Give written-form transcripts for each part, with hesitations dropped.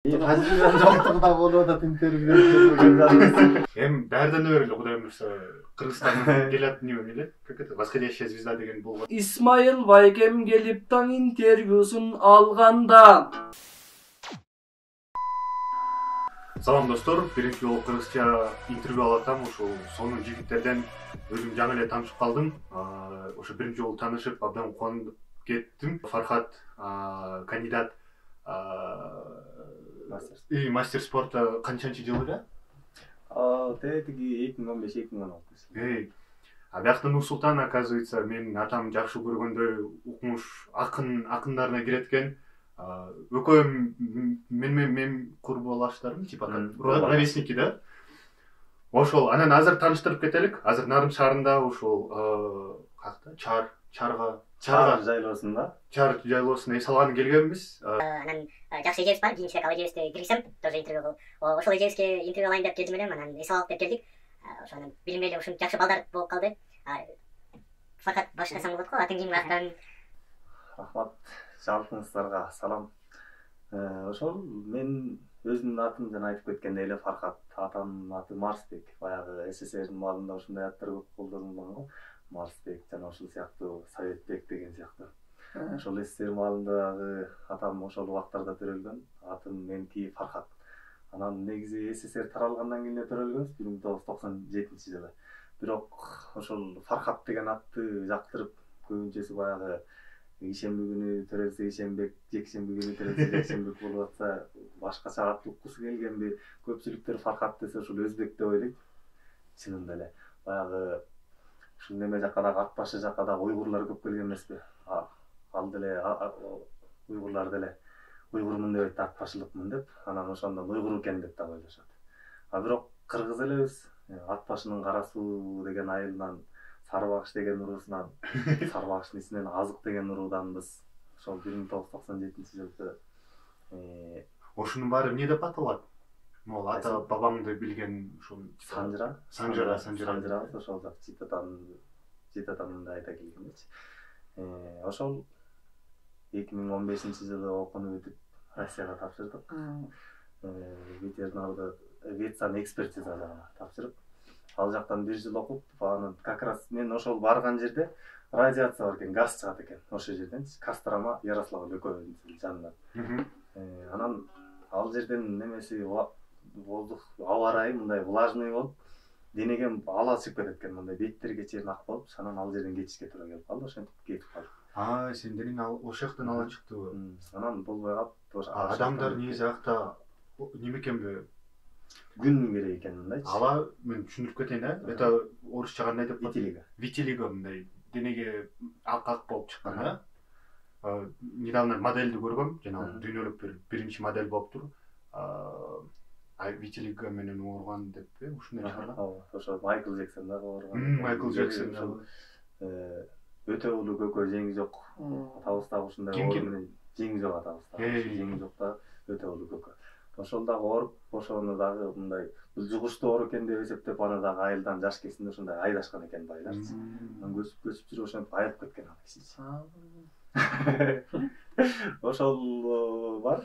Тажрыйбанын жоктугу да болуп атат интервью берип. Эми баардан өрүлө Кудай буюрса Кыргызстандан келат неме эле, как это, восходящая звезда деген болгон. Исмайыл Байгем келип таң интервьюсун алганда. Салам достор, биринчи жолу кыргызча интервью алып атам. Ошол сонун жигиттерден өзүм жаңы эле таанышып калдым. Ошо биринчи жолу таанышып абдан кубанып кеттим. Фархат кандидат мастер спорта канчанчы жыл эле? Тетиги 2015-2016. Бияктан Нурсултан, оказывается, менин атам жакшы көргөндөй укмуш акындарына кирет экен. Экөөм мен курбулаштарым, типа ровесники, да? Ошол анан азыр тааныштырып кетелик. Азыр Нарын шаарында ушул какта Чар жайлоосунда. Чар жайлоосуна эс алганы келгенбиз. Анан жакшы эжебиз бар, кийинчерээк ал эжебизди киргизсем, тоже интервью кылып. Ошол эжебизге интервью алайын деп келдим элем, анан эс алалык деп келдик. Ошонун билим эле ушунча жакшы балдар болуп калды. Факат баштасаң болот го, атың кийин аттан. Рахмат, жалпыңыздарга салам. Ошол мен өзүмдүн атым жана айтып кеткендей эле Фархат, атамдын аты Марсбек. Баягы СССРдин маалында ушундай аттар көп колдонулган го. Марсбек жана ошол сыяктуу Советбек деген сыяктуу. Ошол СССР маалындагы атам ошол убактарда төрөлгөн. Атым меники Фархат. Анан негизи СССР таралгандан кийин төрөлгөнбүз 1997-жылы. Бирок ошол Фархат деген атты жактырып көбүнчөсү баягы ишемби күнү төрөлсө Ишембек, жекшемби күнү төрөлсө Жексенбек болуп атса, башкача ат уккусу келгенби, көпчүлүктөр Фархат десе ошол өзбек деп ойлойт. Чынында эле баягы ушул неме жакка дагы ат башы жакка дагы уйгурлар көп келген эмеспи? Ал деле уйгурлар деле уйгурмун деп айтты, ат башылыкмын деп. Анан ошондон уйгур экен деп дагы ойлошот. Бирок кыргыз элебиз ат башынын кара суу деген айылынан, сары багыш деген уруусунан, сары багыштын исинен азык деген урууданбыз. Ошол 1997-жылы Ошунун баары эмне деп аталат? Могул ата бабамды билген ушул Санжыра. Ошол жак Житатамды айта келгенбиз. Ошол 2015-жылы окууну бүтүп Россияга тапшырдык. Ветеринардын экспертизага тапшырып, ал жактан 1 жыл окуп, анан как раз мен ошол барган жерде радиация бар экен, газ чыгат экен. Ошол жерден Кострама, Ярослав Löкөбүнүн жанынан. Анан ал жерден немеси воздух, аба ырайы мындай влажный болуп, денеге ала чыгып кетет экен, мындай беттерге чейин ак болуп, анан ал жерден кетишке туура келип калды, ошентип кетип калдык. Сен денең ошол жактан ала чыктыбы? Анан болбой калып, адамдар негизи акта неме экенби? Күн керек экен мындайчы. Ала мен түшүндүрүп кетейин, это орусча кандай деп Витилиго. Витилиго мындай денеге ак болуп чыккан, недавно модельди көргөм, жанагы дүйнөлүк биринчи модель болуптур. Витилиго менен ооруган деп ушундай чыгарган. Ошо Майкл Джексон дагы ооруган. Майкл Джексон дагы. Өтө улуу көкө жеңи жок. Атабызда ушундай оору менен жеңи жок атабызда. Жеңи жок да өтө улуу көкө. Ошол дагы ооруп, ошону дагы мындай жугуштуу оору экен деп эсептеп, аны дагы айылдан жаш кезинде ушундай айдашкан экен байларчы. Анан көчүп жүрүп ошентип айылып кеткен ал кишичи. Ошол бар.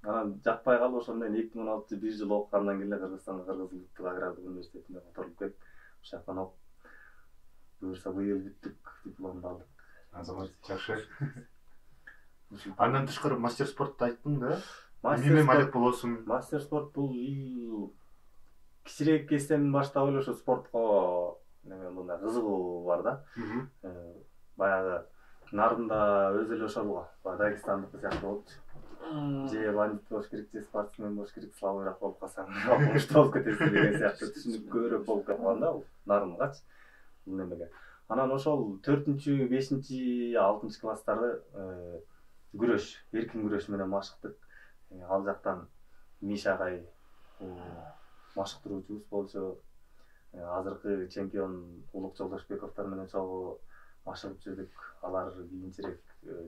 Анан жакпай калып ошондон 2016-жылы 1 жыл окугандан кийин Кыргызстанга Кыргыз Улуттук агрардык университетине которуп келип, ошол жактан окуп, буюрса быйыл бүттүк, дипломду алдык. Азамат жакшы. Андан тышкары мастер спортду айттың да? Эмне малек болосуң? Мастер спорт бул кичирээк кезден баштап эле ошо спортко неме мындай кызыгуу бар да. Баягы Нарында өзү эле ошол Дагестандык сыяктуу болчу. Же бандит болуш керек, же спортсмен болуш керек, слабыйраак болуп калсаң, окумуштуу болуп кетесиң деген сыяктуу түшүнүк көбүрөөк болуп калган да бул Нарынгачы. Бул немеге. Анан ошол 4-чү, 5-чи, 6-чы класстарды күрөш, эркин күрөш менен машыктык. Ал жактан Миша агай машыктыруучубуз болчу. Азыркы чемпион Улук Жолдошбековдор менен чогуу машыгып жүрдүк. Алар кийинчерээк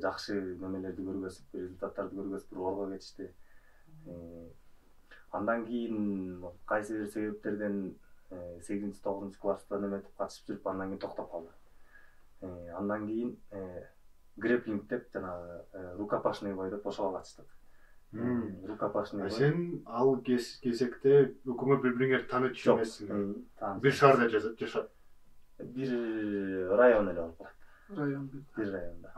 жакшы немелерди көргөзүп, результаттарды көргөзүп орго кетишти. Андан кийин кайсы бир себептерден 8-9 класста неметип катышып жүрүп, андан кийин токтоп калды. Андан кийин грэплинг деп жанагы рукопашный бой деп ошого катыштык. Рукопашный. Сен ал кезекте өкүмө бири-бириңерди таанып эмессиңер. Бир шаарда жашап. Бир район эле болуп калат. Район. Бир районда.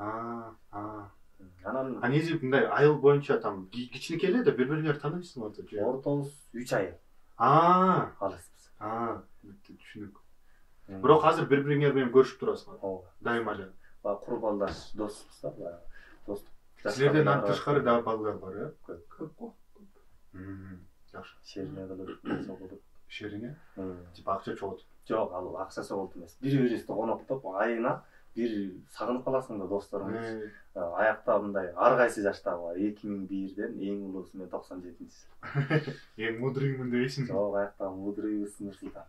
Анан Анизи мындай айыл боюнча там кичинекей эле да бири-бириңерди тааныйсыңар да. Ортобуз 3 айыл. Алысыбыз. Түшүнүк. Бирок азыр бири-бириңер менен көрүшүп турасыңар. Ооба. Дайыма эле. Курбалдаш досбуз да. Достук. Силерден тышкары да балдар бар, э? Көп го. Жакшы. Шерине кылып, согулуп. Шерине? Типа акча чогулуп. Жок, ал акча согулуп эмес. Бири-бирибизди коноктоп, айына бир сагынып каласың да досторуңду. Аякта мындай ар кайсы жаштагы бар. 2001ден эң улуусу мен 97-чи. Эң мудрыймын дейсиң. Жок, аяктагы мудрыйбыз Нурсултан.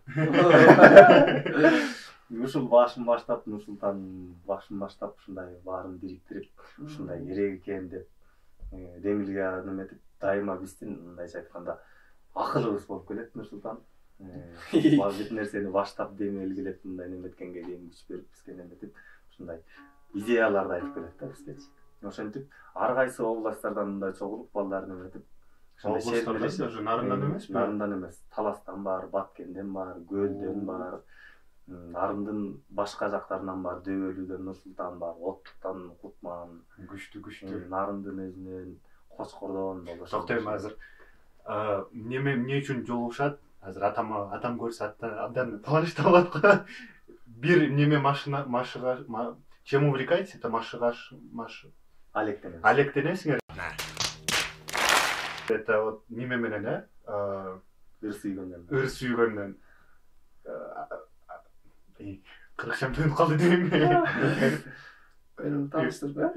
Ушул башын баштап ушундай баарын бириктирип, ушундай керек экен деп Демилге неметип, дайыма биздин мындайча айтканда акылыбыз болуп келет Нурсултан. Бир нерсени баштап демелгилеп мындай неметкенге дейин күч берип бизге неметип, ушундай идеяларды айтып келет да бизгечи. Ошентип ар кайсы областтардан мындай чогулуп балдар неметип, Областтардан Нарындан эмеспи? Нарындан эмес, Таластан бар, Баткенден бар, Көлдөн бар, Нарындын башка жактарынан бар, Дөбөлүүдөн Нурсултан бар, Оттуктан Кутман, Күчтүү. Нарындын өзүнөн, Кочкордон болуш. Токтойм азыр. Эмне үчүн жолугушат? Азыр атам көрсө абдан плаништап аткан. Бир неме машыга чем увлекаетесь? Это машыгаш алектенесиңер. Это вот неме менен, ыр сүйгөндөн. Кыргызчам төнүп калды дейм. Бeni tanıştırdı.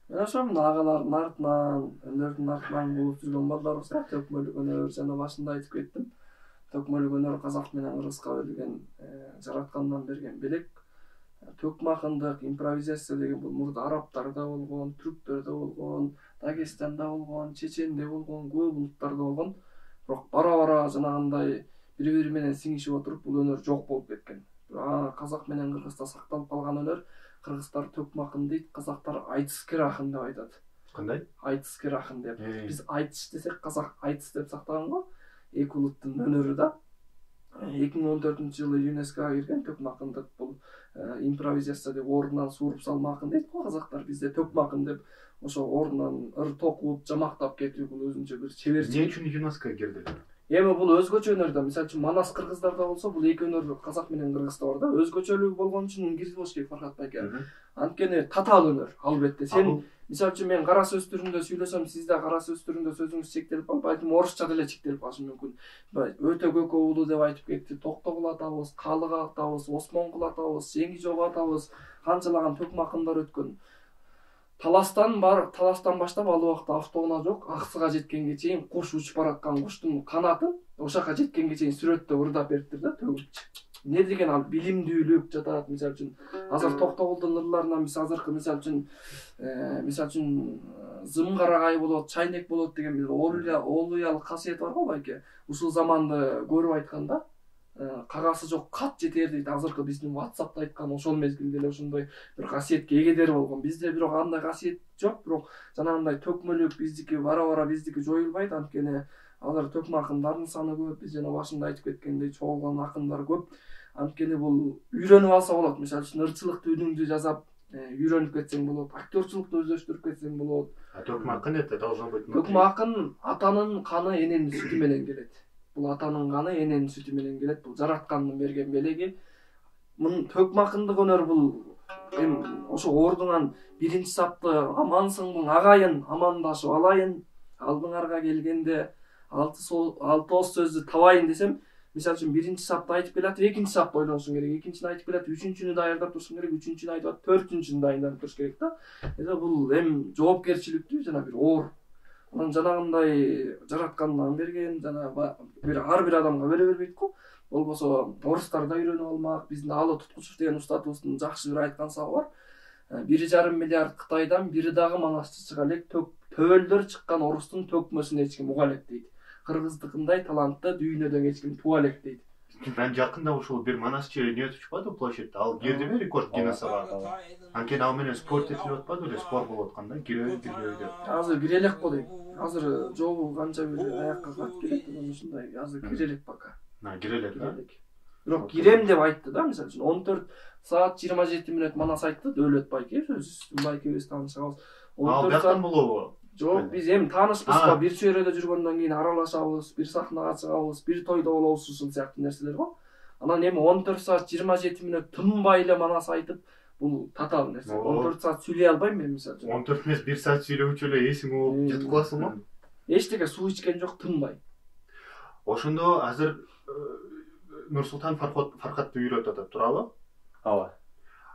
Ben ошол агалардын артынан, өнөрдүн артынан болуп жүргөн балдар болсо, төкмөлүк өнөр жана башында айтып кеттим. Төкмөлүк өнөр казак менен кыргызга берилген, жараткандан берген белек. Төкмакындык импровизация деген бул мурда арабтарда болгон, түрктөрдө болгон, Дагестанда болгон, Чеченде болгон, көп улуттарда болгон. Бирок бара-бара жанагындай бири-бири менен сиңишип отуруп бул өнөр жок болуп кеткен. Казак менен кыргызда сакталып калган өнөр. Кыргыздар төкмакын дейт, казактар айтыскер акын деп айтат. Кандай? Айтыскер акын деп. Биз айтыш десек, казак айтыс деп сактаган го. Эки улуттун өнөрү да. 2014-жылы ЮНЕСКОга кирген төкмакындык бул импровизация деп ордунан сууруп салмакын дейт го казактар. Бизде төкмакын деп ошо ордунан ыр токуп, жамактап кетүү бул өзүнчө бир чеберчилик. Эмне үчүн ЮНЕСКОга кирди? Эми бул өзгөчө өнөр да. Мисалы үчүн Манас кыргыздарда болсо, бул эки өнөр казак менен кыргызда бар да. Өзгөчөлүгү болгон үчүн кирди болуш керек Фархат байке. Анткени татаал өнөр, албетте. Сен мисалы үчүн мен кара сөз түрүндө сүйлөсөм, сиз да кара сөз түрүндө сөзүңүз чектелип калып, бальким орусча деле чектелип калышы мүмкүн. Өтө көкө уулу деп айтып кетти, Токтогул атабыз, Калыга атабыз, Осмонгул атабыз, Жеңижого атабыз, канчалаган төкмакындар өткөн. Таластан баштап ал убакта автоунаа жок, Аксыга жеткенге чейин куш учуп бараткан куштун канатын ошака жеткенге чейин сүрөттө ырдап бериптир да, төгүп. Не деген ал билимдүүлүк жатат, мисалы үчүн. Азыр Токтогулдун ырларынан биз азыркы мисалы үчүн зымгарагай болот, чайнек болот деген бир олуялык касиет бар го байке. Ушул заманды көрүп айтканда, кагасы жок кат жетер дейт. Азыркы биздин WhatsApp'та айткан ошол мезгилде эле ошондой бир касиетке эгедер болгон. Бизде бирок андай касиет жок, бирок жанагындай төкмөлүк биздики бара-бара биздики жоюлбайт. Анткени алар төкмакындардын саны көп, биз жана башында айтып кеткендей чогулган акындар көп. Анткени бул үйрөнүп алса болот. Мисалы үчүн ырчылыктуу үнүңдү жасап, үйрөнүп кетсең болот. Актёрчулукту өздөштүрүп кетсең болот. Төкмакын это должно быть. Төкмакын атанын каны, эненин сүтү менен келет. Бул атанын каны, эненин сүтү менен келет. Бул жараткандын берген белеги. Мун төкмакындык өнөр бул ошо ордунан биринчи сапты амансыңбы агайын, амандашып алайын, алдыңарга келгенде алты ос сөздү табайын десем, мисалы үчүн биринчи сапты айтып келатып, экинчи сапты ойлонушуң керек, экинчини айтып келатып, үчүнчүнү даярдап турушуң керек, үчүнчүнү айтып атып, төртүнчүнү дайындап туруш керек да. Бул жоопкерчиликтүү жана бир оор. Анан жанагындай жараткандан берген, жана ар бир адамга бере бербейт го. Болбосо орустарда үйрөнүп алмак, биздин Алы Туткучев деген устатыбыздын жакшы бир айткан сабы бар. 1,5 миллиард Кытайдан бири дагы Манасчы чыга элек, төбөлдөр чыккан орустун төкмөсүн эч ким уга элек дейт. Кыргыздыкындай талантты дүйнөдөн эч ким туа элек дейт. Ben жакында ушул бир Манасчы не чыкпады площадьте, ал кирдиби рекорд Гиннесага. Анткени ал менен спорт этилип атпады эле, спорт болуп атканда, киребиз деп. Азыр кире элек го дейт. азыр жолу канча бир аякка калып келет, анан ушундай азыр кире элек пока. Кире элек. Бирок кирем деп айтты да, мисалы үчүн 14 саат 27 мүнөт манас айтты Дөөлөт Байкебиз, өзүбүз Байкебиз таанышабыз. 14 саат болобу? Жок, биз эми таанышпызга, бир чөйрөдө жүргөндөн кийин аралашабыз, бир сахнага чыгабыз, бир тойдо болобуз, ушул сыяктуу нерселер го. Анан эми 14 саат 27 мүнөт тынбай эле манас айтып, бул татаал нерсе. 14 саат сүйлөй албайм мен мисалы үчүн. 14 эмес 1 саат сүйлөүчү эле эсиң ооп жетип каласыңбы? Эчтеке суу ичкен жок, тынбай. Ошондо азыр Нурсултан Фархатты үйрөтүп атат, турабы? Ооба.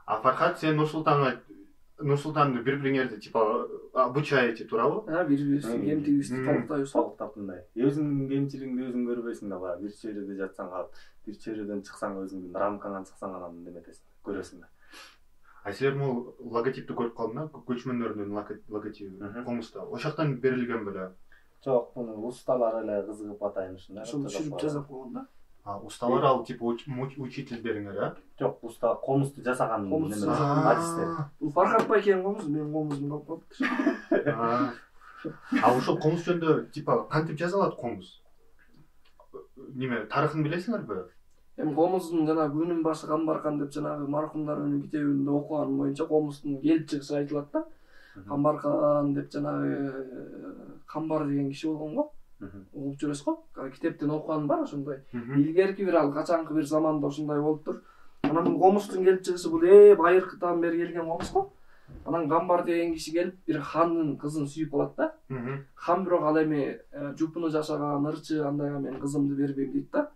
Фархат сен Нурсултанды бири-бириңерди типа обучаете, турабы? Бири-бирибизди кемтигибизди толуктайбыз. Толуктап мындай. Өзүңдүн кемчилигиңди өзүң көрбөйсүң да, баягы бир чөйрөдө жатсаң калып, бир чөйрөдөн чыксаң өзүңдүн рамкаңан чыксаң анан неметесиң, көрөсүң да. Силер могу логотипти көрүп калдым да, көчмөндөрдүн логотиби комуста. Ошол жактан берилген беле? Жок, муну усталар эле кызыгып атайын ушундай. Ошол түшүрүп жасап койгон да. Усталар ал типа учительдериңер, а? Жок, уста комусту жасаган адистер. Бул Фархат Байкенин комузу, менин комузум калып калыптыр. Ошол комуз жөнүндө типа кантип жазылат комуз? Неме, тарыхын билесиңерби? Эми комуздун жана күнүн башы Камбаркан деп жанагы маркумдар өнү китебинде окуганым боюнча комуздун келип чыгышы айтылат да. Камбаркан деп жанагы Камбар деген киши болгон го. Угуп жүрөсүз го. Китептен окуганым бар ошондой. Илгерки бир ал качанкы бир заманда ошондой болуптур. Анан бул комуздун келип чыгышы бул байыркытан бери келген комуз го. Анан Камбар деген киши келип бир хандын кызын сүйүп алат да. Хан бирок ал эми жупуну жашаган ырчы, андайга мен кызымды бербейм дейт да.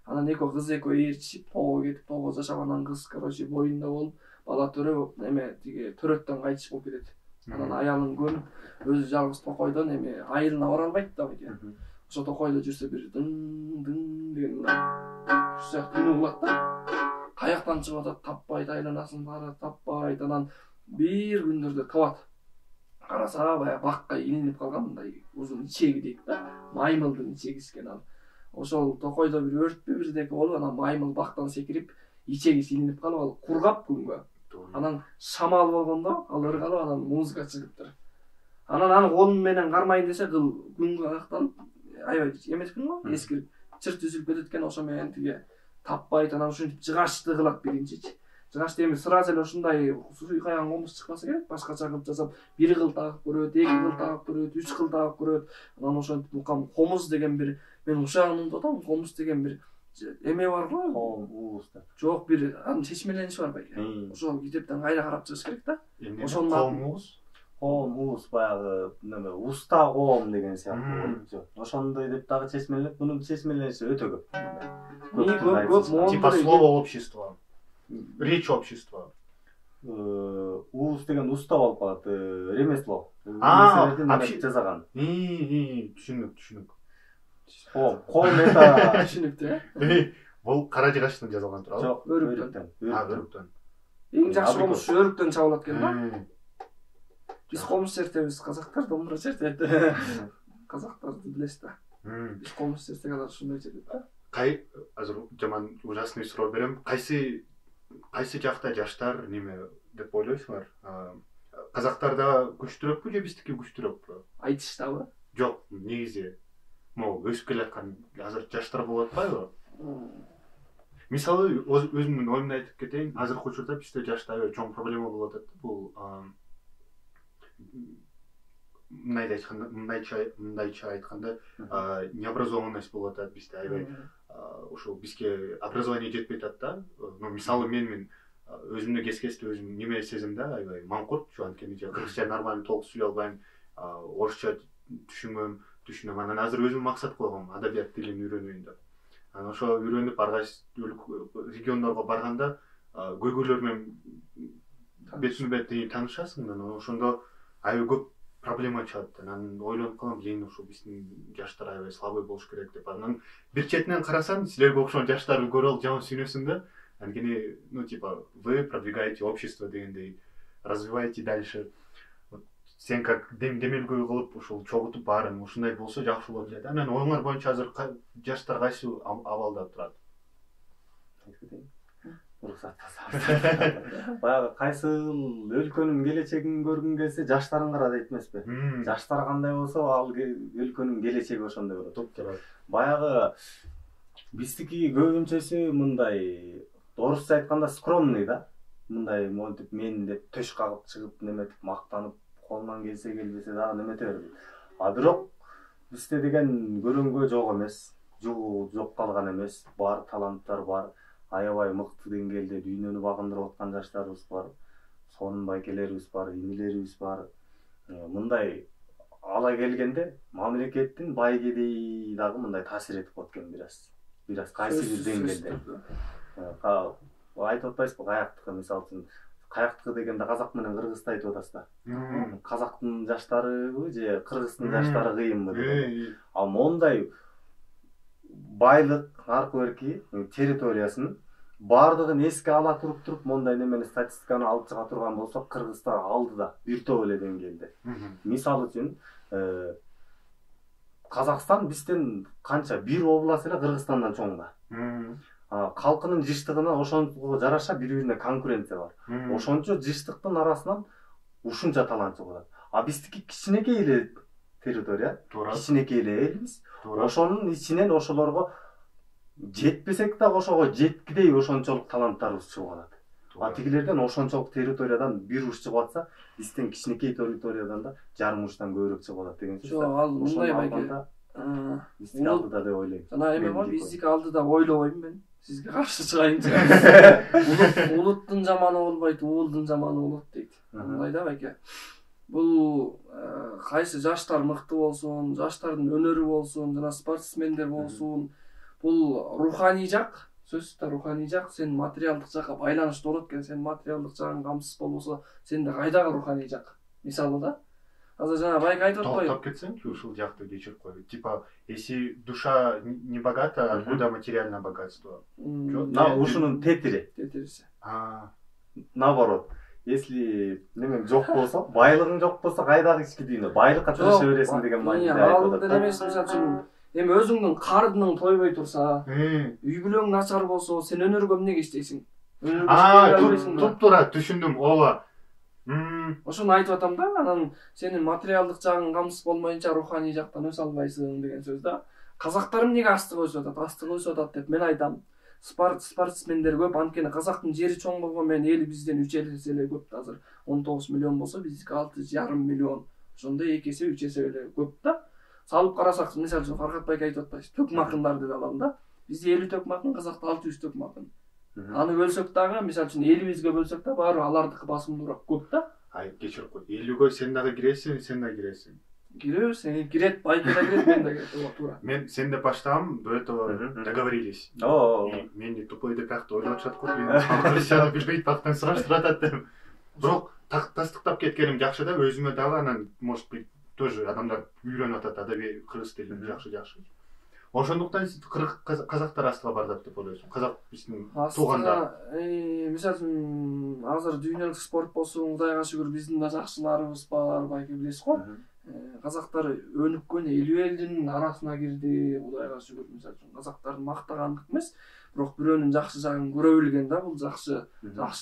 Анан кыз экөө ээрчишип тоого кетип, тоого жашап, анан кыз короче боюнда болуп, бала төрө эме тиги төрөттөн кайтыш болуп кетет. Анан аялын көнүп өзү жалгыз токойдон эми айылына бара албайт да экен. Ошо токойдо жүрсө бир дын деген ушул сыяктуу үн угулат да. Каяктан чыгып атат, таппайт, айланасын баары таппайт. Анан бир күндөрдө табат. Караса баягы бакка илинип калган мындай узун ичеги дейт да. Маймылдын ичеги экен ал. Ошол токойдо бир өртпү бирдеке болуп, анан маймыл бактан секирип, ичеги илинип калып, ал кургап күнгө. Анан шамал болгондо ал ыргалып, анан музыка чыгыптыр. Анан аны колун менен кармайын десе, күнгө аякталып, аябай эмеспин го, эскирип, чырт үзүлүп кетет экен, ошо менен тиги таппайт, анан ушинтип жыгачты кылат биринчичи. Жыгачты эми сразу эле ушундай суйкайган комуз чыкпаса керек, башкача кылып жасап, бир кыл тагып көрөт, 2 кыл тагып көрөт, 3 кыл тагып көрөт. Анан ошентип комуз деген бир мен ушагын унутуп атам, комуз деген бир эме бар го, уус деп. Жок, бир анын чечмелениши бар байке. Ошол китептен кайра карап чыгыш керек да. Ошондон Уус баягы неме уста коом деген сыяктуу болчу. Ошондой деп дагы чечмелеп, мунун чечмелениши өтө көп. Көп типа слово общества. Речь общества. Уус деген уста болуп калат, ремесло. Жасаган. Түшүнүк. Коом это түшүнүктүү. Бул кара жыгачтан жазылган турабы? Жок, өрүктөн. Өрүктөн. Эң жакшы комуз өрүктөн чабылат экен да. Биз комуз чертебиз, казактар домбура чертет. Казактарды билесиз да. Биз комуз чертсек алар ушундай чертет да. Азыр жаман ужасный суроо берем. Кайсы жакта жаштар неме деп ойлойсуңар? Казактарда күчтүүрөкпү же биздики күчтүүрөкпү? Айтыштабы? Жок, негизи. Могу өсүп келаткан азыр жаштар болуп атпайбы? Мисалы, өзүмдүн оюмду айтып кетейин. Азыркы учурда бизде жашта аябай чоң проблема болуп атат. Бул мындайча айтканда, необразованность болуп атат бизде аябай. Ошол бизге образование жетпей атат да. Мисалы мен өзүмдү кескести өзүм неме сезем да, аябай маңкуртчу, анткени кыргызча нормально толук сүйлөй албайм, орусча түшүнөм. Анан азыр өзүм максат койгом, адабият тилин үйрөнөйүн деп. Анан ошо үйрөнүп аргайч региондорго барганда көйгөйлөр менен бетме-бет таанышасың, анан ошондо аябай көп проблема чыгат. Анан ойлонуп калам, ошо биздин жаштар аябай слабый болуш керек деп. Анан бир четинен карасаң, силерге окшогон жаштарды көрүп алып жаман сүйүнөсүң да. Анткени, вы продвигаете общество дегендей, развиваете дальше. Сен как демелгөй кылып ушул чогултуп баарын ушундай болсо жакшы болот дейт. Анан оюңар боюнча азыр жаштар кайсы абалда турат? уруксат болсо. Баягы кайсы өлкөнүн келечегин көргүң келсе, жаштарын кара дейт эмеспи? Жаштар кандай болсо, ал өлкөнүн келечеги ошондой болот. Баягы биздики көбүнчөсү мындай, орусча айтканда скромный да. Мындай монтип мен деп төш кагып чыгып неметип мактанып, колунан келсе келбесе дагы немете берди. А бирок бизде деген көрөнгө жок эмес, жок калган эмес, бар таланттар бар. Аябай мыкты деңгээлде дүйнөнү багындырып аткан жаштарыбыз бар. Сонун байкелерибиз бар, инилерибиз бар. Мындай ала келгенде мамлекеттин бай кедей дагы мындай таасир этип коет экен бираз кайсы бир деңгээлде. Айтып атпайсызбы каяктыкы, мисалы үчүн каяктыкы дегенде казак менен кыргызды айтып атасыздар. Казактын жаштарыбы же кыргыздын жаштары кыйынбы деген. А мондай байлык аркы территориясын бардыгын эске ала туруп мондай немени статистиканы алып чыга турган болсок, кыргыздар алдыда бир топ эле деңгээлде. Мисалы үчүн Казакстан бизден канча бир область эле Кыргызстандан чоң да. Калкынын жыштыгына ошонго жараша бири-бирине конкуренция бар. Ошончо жыштыктын арасынан ушунча талант чыгат. А биздики кичинекей эле территория, кичинекей эле элбиз. Ошонун ичинен ошолорго жетпесек да ошого жеткидей ошончолук таланттарыбыз чыгып атат. А тигилерден ошончолук территориядан бир уч чыгып атса, бизден кичинекей территориядан да жарым учтан көбүрөөк чыгып атат деген сөз. Жок, ал мындай байке. Биздики алдыда деп ойлойм. Жана эме бар, биздики алдыда ойлобойм мен. Сизге каршы чыгайынчы. Улуттун жаманы болбойт, уулдун жаманы болот дейт. Мындай да байке. Бул кайсы жаштар мыкты болсун, жаштардын өнөрү болсун, жана спортсмендер болсун, бул руханий жак, сөзсүз руханий жак, сен материалдык жакка байланыштуу болот экен. Сен материалдык жагың камсыз болбосо, сенде кайдагы руханий жак? Мисалы да. Азыр жана байке айтып атпайбы? Токтоп кетсеңчи, ушул жакты кечирип кой. Типа, если душа не богата, откуда материальное богатство? Ушунун тетириси. Наоборот. Если немен жок болсо, байлыгың жок болсо, кайдагы ички дүйнө? Байлыкка тырыша бересиң деген мааниде айтып атат. Ал эмес, мисалы үчүн, эми өзүңдүн кардының тойбой турса, үй бүлөң начар болсо, сен өнөргө эмнеге иштейсиң? Туп-туура түшүндүм, ооба. Ошону айтып атам да, анан сенин материалдык жагың камсыз болмоюнча руханий жактан өсө албайсың деген сөз да. Казактар эмнеге астыга өсүп атат деп мен айтам. Спортсмендер көп, анткени казактын жери чоң болгон менен эли бизден 3 эсе эле көп да. Азыр 19 миллион болсо, биздики 6,5 миллион. Ошондой 2 эсе 3 эсе эле көп да. Салып карасак, мисалы үчүн Фаркат байке айтып атпайсыз, төкмакындар деп алам да. Бизде 50 төкмакын, казакта 600 төкмакын. Аны бөлсөк дагы, мисалы үчүн элибизге бөлсөк да, баары алардыкы басымдуураак көп да. Кечирип кой. 50гө сен дагы киресиң, сен дагы киресиң. Киребиз, кирет, байке да кирет, мен да кирет, туура. Мен сен деп баштагам, до этого договорились. Мен не тупой деп акты ойлоп атышат го. Кыргызчаны билбейт, бактан сураштырып атат деп. Бирок тастыктап кеткеним жакшы да, өзүмө дагы анан может быть тоже адамдар үйрөнүп атат, адаби кыргыз тилин жакшы. Ошондуктан казактар астыга бардат деп ойлойсуң. Казак биздин туугандар. Мисалы үчүн азыр дүйнөлүк спорт болсун, Кудайга шүгүр биздин да жакшыларыбыз бар, байке билесиз го. Казактар өнүккөн элүү элдин арасына кирди, Кудайга шүгүр. Мисалы үчүн казактарды мактагандык эмес, бирок бирөөнүн жакшы жагын көрө билген да, бул жакшы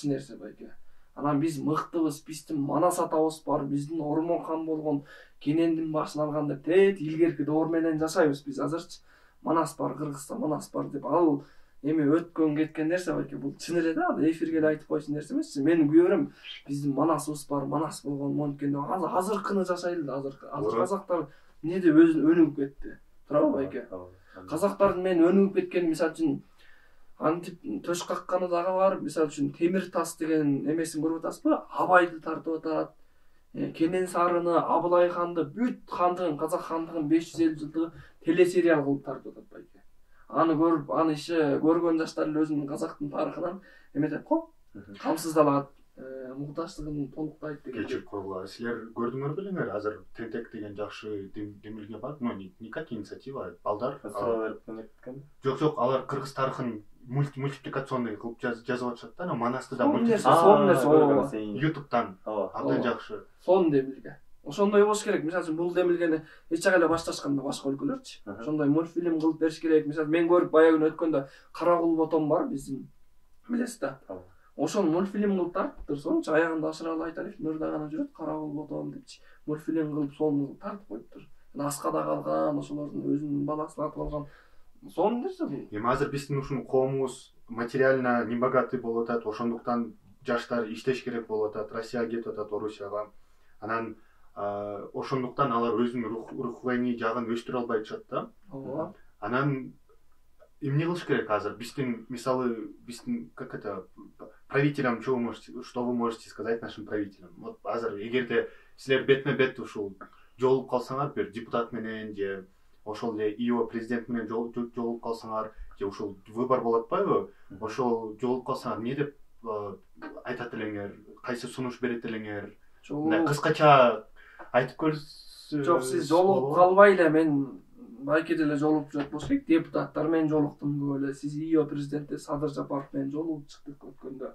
нерсе байке. Анан биз мыктыбыз, биздин Манас атабыз бар, биздин Ормон хан болгон Кенендин башын алган деп тет илгерки доор менен жашайбыз биз азырчы. Манас бар, Кыргызста Манас бар деп ал эми өткөн кеткен нерсе байке, бул чын эле да, эфирге эле айтып койчу нерсе эмес. Менин күйөрүм биздин Манасыбыз бар, Манас болгон монткенде азыркыны жашайлы да, азыр казактар эмнеде өнүгүп кетти. Туурабы байке? Казактардын мен өнүгүп кеткени мисалы үчүн антип төш какканы дагы бар. Мисалы үчүн Темир тас деген эмесин көрүп атасызбы? Абайды тартып атат. Кенен Сарыны, Абылай ханды, бүт хандыгын, казак хандыгын 550 жылдыгы телесериал кылып тартып атат байке. Аны көрүп, аны иши көргөн жаштар эле өзүнүн казактын тарыхынан эметет го. Камсыздалат, муктаждыгын толуктайт деген. Кечирип койгула. Силер көрдүңөр белеңер, азыр Тентек деген жакшы демилге бар. Ну, не как инициатива, балдар берип кеткен. Жок, алар кыргыз тарыхын мультипликационный кылып жазып атышат да, Манасты да сон нерсе YouTube'дан абдан жакшы. Сон демилге. Ошондой болуш керек. Мисалы үчүн бул демилгени эч жака эле башташканда башка өлкөлөрчү. Ошондой мультфильм кылып бериш керек. Мисалы мен көрүп баягы күнү өткөндө Кара Кул Ботом бар биздин билесиз да. Ошону мультфильм кылып тартып турсоңчу, аягында ашыралы Айталиев мурда гана жүрөт, карабул ботом депчи. Мультфильм кылып сону тартып коюптур. Аскада калган, ошолордун өзүнүн баласын атып алган. Сону нерсе бул. Эми азыр биздин ушул коомубуз материально небогатый болуп атат, ошондуктан жаштар иштеш керек болуп атат, Россияга кетип атат, Орусияга. Анан ошондуктан алар өзүнүн руханий жагын өстүрө албай жатышат да. Ооба. Анан эмне кылыш керек азыр? Биздин мисалы, биздин как это правителям, что вы можете сказать нашим правителям? Вот азыр эгерде силер бетме-бет ушул жолугуп калсаңар, бир депутат менен же ошол эле ИО президент менен жолугуп калсаңар, же ушул выбор болуп атпайбы? Ошол жолугуп калсаңар эмне деп айтат элеңер, кайсы сунуш берет элеңер? Мындай кыскача айтып көрсөңүз. Жок, сиз жолугуп калбай эле мен байке деле жолугуп жүрөт болуш керек. Депутаттар менен жолуктум көп эле. Сиз ИО президенти Садыр Жапаров менен жолугуп чыктык өткөндө.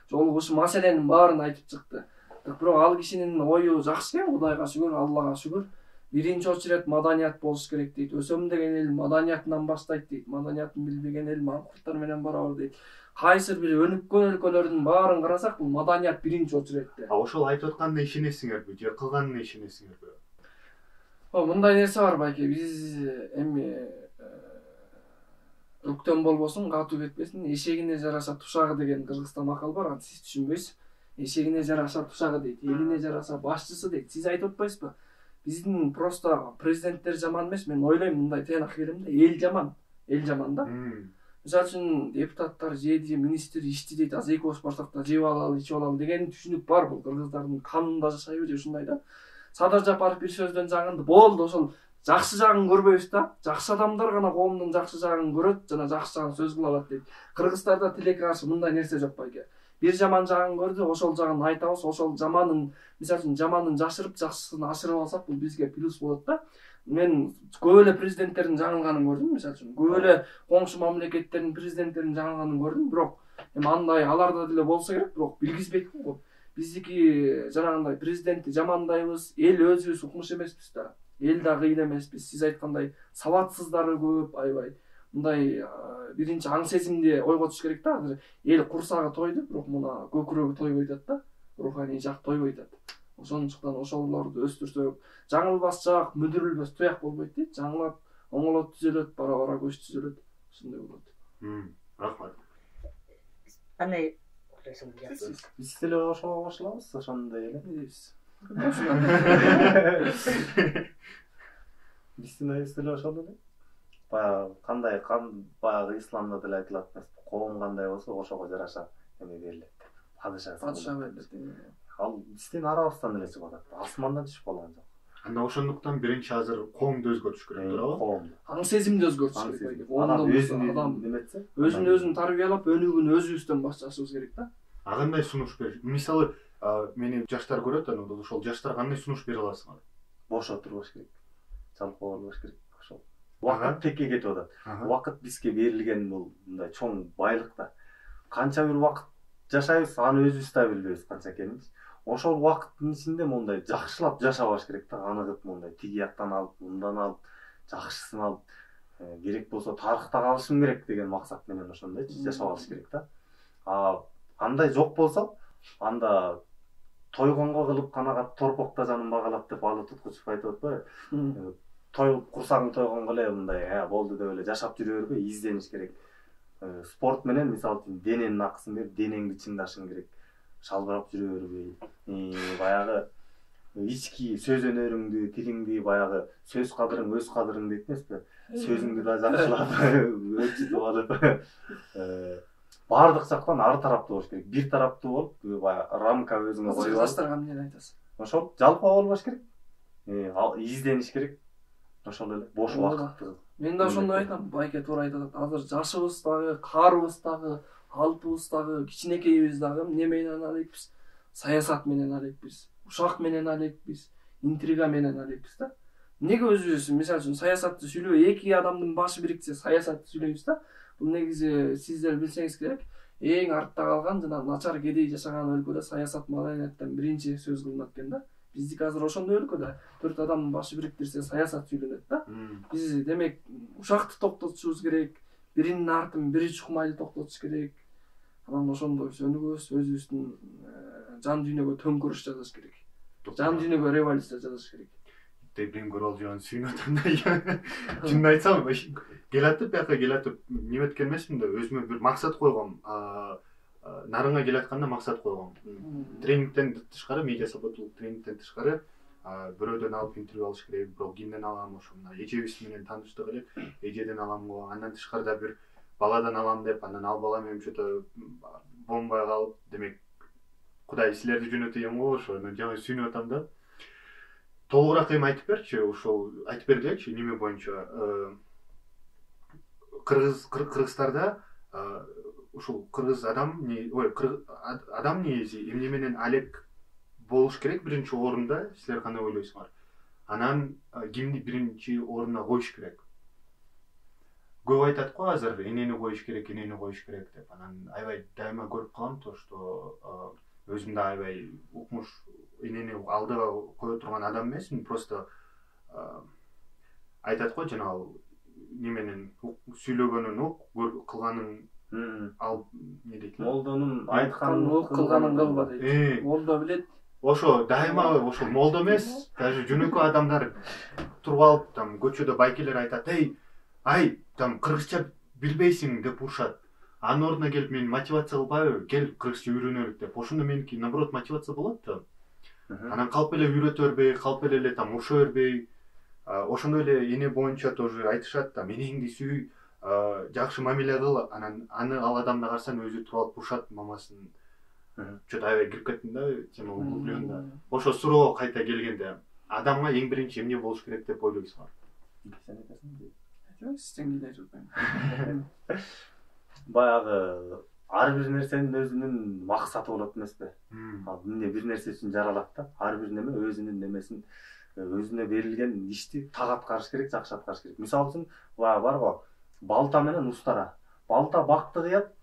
Жолугуш маселенин баарын айтып чыкты. Бирок ал кишинин ою жакшы экен, Кудайга шүгүр, Аллага шүгүр. Биринчи очерет маданият болуш керек дейт. Өсөм деген эл маданиятынан баштайт дейт. Маданиятын билбеген эл маңкурттар менен барабыр дейт. Кайсыр бир өнүккөн өлкөлөрдүн баарын карасак, бул маданият биринчи очеретте. Ошол айтып атканына ишенесиңерби же кылганына ишенесиңерби? Мындай нерсе бар байке. Биз эми өктөм болбосун, катуу кетпесин, эшегине жараша тушагы деген Кыргызстан макал бар, аны сиз түшүнбөйсүз. Эшегине жараша тушагы дейт, элине жараша башчысы дейт. Сиз айтып атпайсызбы? Биздин просто президенттер жаман эмес, мен ойлойм мындай тыйнак келем да, эл жаман да. Мисалы үчүн депутаттар жеди, министр ичти дейт, аз эки бош барсакта жеп алалы, ичип алалы деген түшүнүк бар, бул кыргыздардын канында жашайбы же ушундай да. Садыр Жапаров бир сөздөн жагынды, болду, ошол жакшы жагын көрбөйбүз да. Жакшы адамдар гана коомдун жакшы жагын көрөт жана жакшы жагын сөз кыла алат дейт. Кыргыздарда тилекке каршы мындай нерсе жок байке. Бир жаман жагын көрдү, ошол жагын айтабыз, ошол жаманын, мисалы үчүн жаманын жашырып, жакшысын ашырып алсак, бул бизге плюс болот да. Мен көп эле президенттердин жаңылганын көрдүм, мисалы үчүн. Көп эле коңшу мамлекеттердин президенттеринин жаңылганын көрдүм, бирок эми андай аларда деле болсо керек, бирок билгизбейт го. Биздики жанагындай президентти жамандайбыз, эл өзүбүз укмуш эмеспиз да. Эл да кыйын эмеспиз. Сиз айткандай сабатсыздары көп, аябай. Мындай биринчи аң сезимди ойго түшүш керек да. Азыр эл курсагы тойду, бирок мына көкүрөгү тойбой атат да. Руханий жак тойбой атат. Ошондуктан ошолорду өстүрсөк, жаңылбас жак, мүдүрүлбөс туяк болбойт дейт. Жаңылат, оңолот түзөлөт, бара-бара көч түзөлөт. Ушундай болот. Рахмат. Кандай Биз деле ошого кошулабыз, ошондой эле Биз деле ошол эле. Баягы кандай баягы исламда деле айтылат эмес, коом кандай болсо ошого жараша эме берилет. Падыша берилет. Ал биздин арабыздан эле чыгып атат. Асмандан түшүп калган жок. Анда ошондуктан биринчи азыр коомду өзгөртүш керек, туурабы? Коом. Аң сезимди өзгөртүш керек. Адам неметсе, өзүн тарбиялап, өнүгүүнү өзүбүздөн башташыбыз керек да. Кандай сунуш бериш? Мисалы, мени жаштар көрөт, анан ошол жаштар кандай сунуш бере аласыңар? Бош отурбаш керек. Жалпоо болбош керек. Ошол. Убакыт текке кетип атат. Убакыт бизге берилген бул мындай чоң байлык да. Канча бир убакыт жашайбыз, аны өзүбүз да билбейбиз канча экенин. Ошол убакыттын ичинде мондай жакшылап жашабаш керек да, аныгып мондай тиги жактан алып, мындан алып, жакшысын алып, керек болсо тарыхта калышым керек деген максат менен ошондой жашап алыш керек да. Андай жок болсо, анда тойгонго кылып канагат торпокто жанын багалап деп Алы Туткучев айтып атпайбы? Тойгуп курсагың тойгонго эле мындай болду деп эле жашап жүрө бербей, издениш керек. Спорт менен мисалы үчүн дененин акысын берип, денеңди чыңдашың керек. Шалбырап жүрө бербей, баягы ички сөз өнөрүңдү, тилиңди баягы сөз кадырың, өз кадырың дейт эмеспи? Сөзүңдү да жакшылап, өлчүтүп алып, бардык жактан ар тараптуу болуш керек. Бир тараптуу болуп, баягы рамка өзүңө коюп алып. Жаштарга эмне айтасыз? Ошол жалпоо болбош керек. Издениш керек. Ошол эле бош убакытты. Мен да ошондой айтам, байке туура айтат. Азыр жашыбыз дагы, каарыбыз дагы, алпыбыз дагы, кичинекейибиз дагы эмне менен алекпиз? Саясат менен алекпиз, ушак менен алекпиз, интрига менен алекпиз да. Эмнеге өзүбүз, мисалы үчүн саясатты сүйлөбөй, эки адамдын башы бириксе саясатты сүйлөйбүз да. Бул негизи сиздер билсеңиз керек, эң артта калган жана начар кедей жашаган өлкөдө саясат маданияттан биринчи сөз кылынат экен да. Биздики азыр ошондой өлкөдө 4 адамдын башы бириктирсе саясат сүйлөнөт да. Биз демек ушакты токтотушубуз керек, биринин артын бири чукмайды токтотуш керек. анан ошондой сөнүгөбүз, өзүбүздүн жан дүйнөгө төңкүрүш жасаш керек. Жан дүйнөгө революция жасаш керек. Тебрин көрөлжөн сүйүнүп атам. Чынын айтсам, келатып, бияка келатып, неметкен эмесмин да, өзүмө бир максат койгом. Нарынга келатканда максат койгом. Тренингден тышкары, медиа сапаттуулук тренингден тышкары бирөөдөн алып интервью алыш керек, бирок кимден алам, ошо мына эжебиз менен тааныштык элек, эжеден алам го, андан тышкарыда бир баладан алам деп, анан ал бала менен что-то бомбай калып, демек Кудай силерди жөнөтөйм го, ошону жаңы сүйүнүп атам да. Толугураак эми айтып берчи, ошол айтып бергилечи, неме боюнча Кыргызстарда ушул кыргыз адам негизи эмне менен алек болуш керек биринчи орунда, силер кандай ойлойсуңар? Анан кимди биринчи орунга коюш керек? Көп айтат го азыр, энени коюш керек деп. Анан аябай дайыма көрүп калам то, что өзүмдө аябай укмуш энени алдыга кое турган адам эмесмин, просто айтат го жанагы неменен сүйлөгөнүн ук, кылганын ал не дейт? Молдонун айтканын ук, кылганын кылба дейт. Молдо билет. Ошо дайыма ошол молдо эмес, даже жөнөкөй адамдар туруп алып, там көчөдө байкелер айтат, ай, там кыргызча билбейсиң деп урушат. Анын ордуна келип мени мотивация кылбайбы? Кел кыргызча үйрөнөлүк деп. Ошондо меники наоборот мотивация болот да. Анан калп эле үйрөтө бербей, калп эле там уруша бербей, ошондой эле эне боюнча тоже айтышат да, энеңди сүй, жакшы мамиле кыл, анан ал адамды карасаң өзү туруп алып урушат мамасын. Что-то аябай кирип кеттим да, тема углублен да. Ошо суроого кайта келгенде, адамга эң биринчи эмне болуш керек деп ойлойсуңар? Сен айтасың. Сизден кийин айтып атпайм. Баягы ар бир нерсенин өзүнүн максаты болот эмеспи? Эмне бир нерсе үчүн жаралат да, ар бир неме өзүнүн немесин, өзүнө берилген ишти так аткарыш керек, жакшы аткарыш керек. Мисалы үчүн, бар го, балта менен устара. Балта бакты кыят,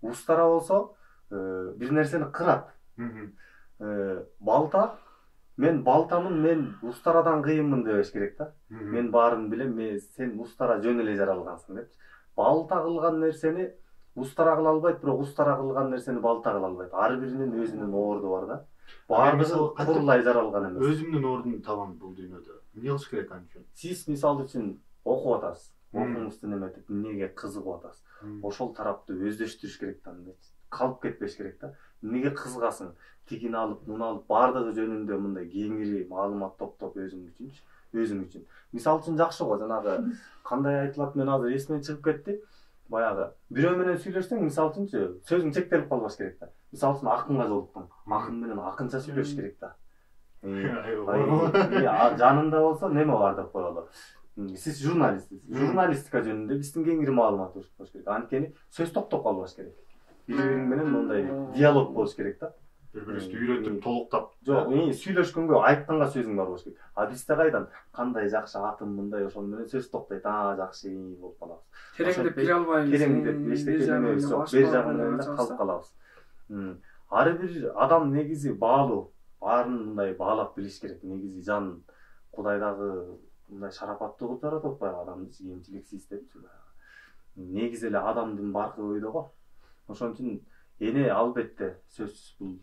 устара болсо бир нерсени кырат. Балта, мен балтамын, мен устарадан кыйынмын дебеш керек да. Мен баарын билем, сен устара жөн эле жаралгансың деп. Балта кылган нерсени устара кыла албайт, бирок устара кылган нерсени балта кыла албайт. Ар биринин өзүнүн орду бар да. Баардыгы курулай жаралган эмес. Өзүмдүн ордумду табам бул дүйнөдө. Эмне кылыш керек ан үчүн? Сиз мисалы үчүн окуп атасыз. Окуңузду неметип, эмнеге кызыгып атасыз. Ошол тарапты өздөштүрүш керек да. Калып кетпеш керек да. Эмнеге кызыгасың? Тигини алып, муну алып, баардыгы жөнүндө мындай кеңири маалымат топтоп өзүң үчүн. Мисалы үчүн жакшы го, жанагы кандай айтылат, мен азыр эсимден чыгып кетти. Баягы бирөө менен сүйлөшсөң, мисалы үчүнчү, сөзүң чектелип калбаш керек да. Мисалы үчүн акынга жолуктуң. Акын менен акынча сүйлөшүш керек да. Жанында болсо неме бар деп коелу. Сиз журналистсиз. Журналистика жөнүндө биздин кеңири маалымат болуш керек. Анткени сөз токтоп калбаш керек. Бири-бириң менен мондай диалог болуш керек да. Бири-бирибизди үйрөтүп, толуктап. Жок, сүйлөшкөнгө айтканга сөзүң бар болуш керек. Бизде кайдан кандай жакшы атым мындай, ошол менен сөз токтойт. Жакшы болуп калабыз. Тереңдеп кире албайбыз. Тереңдеп эчтекемебиз жок, бер жагынан калып калабыз. Ар бир адам негизи баалуу, баарын мындай баалап билиш керек. Негизи жан Кудай дагы мындай шарапаттуу кылып жаратып атпайбы адамды, кемчиликсиз депчи. Негизи эле адамдын баркы ойдо го. Ошон үчүн эне албетте сөзсүз бул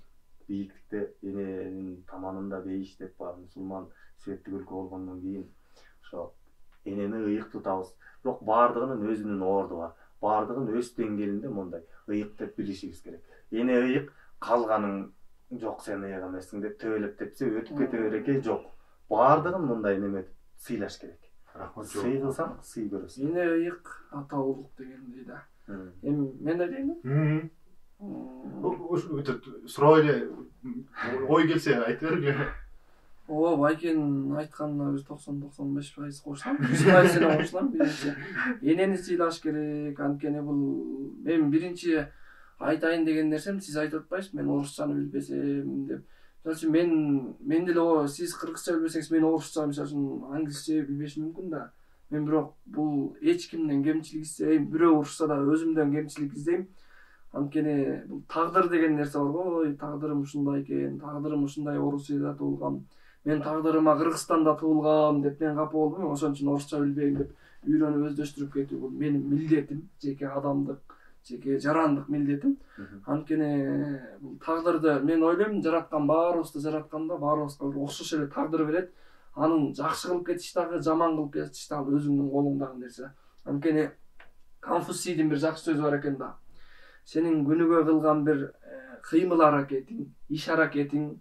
бийиктикте эненин таманында бейиш деп бар. Мусулман светтик өлкө болгондон кийин ошо энени ыйык тутабыз. Бирок баардыгынын өзүнүн орду бар. Баардыгын өз деңгээлинде мондай ыйык деп билишибиз керек. Эне ыйык, калганын жок сен ыйык эмессиң деп төбөлөп тепсе өтүп кете береке жок. Баардыгын мындай неметип сыйлаш керек. Сый кылсаң сый көрөсүң. Эне ыйык, ата улук дегендей да. Эми мен айтайынбы? Суроо эле ой келсе айтып бергиле. Байкенин айтканына биз 90-95% кошулам. 100% кошулам. Биринчи энени сыйлаш керек. Анткени бул мен биринчи айтайын деген нерсем, сиз айтып атпайсызбы, мен орусчаны билбесем деп. Мисалы мен деле сиз кыргызча билбесеңиз, мен орусча, мисалы англисче билбешим мүмкүн да. Мен бирок бул эч кимден кемчилик издебейм, бирөө урушса да өзүмдөн кемчилик издейм. Анткени бул тагдыр деген нерсе бар го, тагдырым ушундай экен, тагдырым ушундай орус элде туулгам, мен тагдырыма Кыргызстанда туулгам деп мен капа болбойм, ошон үчүн орусча билбейм деп үйрөнүп өздөштүрүп кетүү бул менин милдетим, жеке адамдык, жеке жарандык милдетим. Анткени бул тагдырды мен ойлойм, жараткан баарыбызды жаратканда баарыбызга бир окшош эле тагдыр берет. Анын жакшы кылып кетиш дагы, жаман кылып кетиш дагы өзүңдүн колуңдагы нерсе. Анткени Конфуцийдин бир жакшы сөзү бар экен да. Сенин күнүгө кылган бир кыймыл аракетиң, иш аракетиң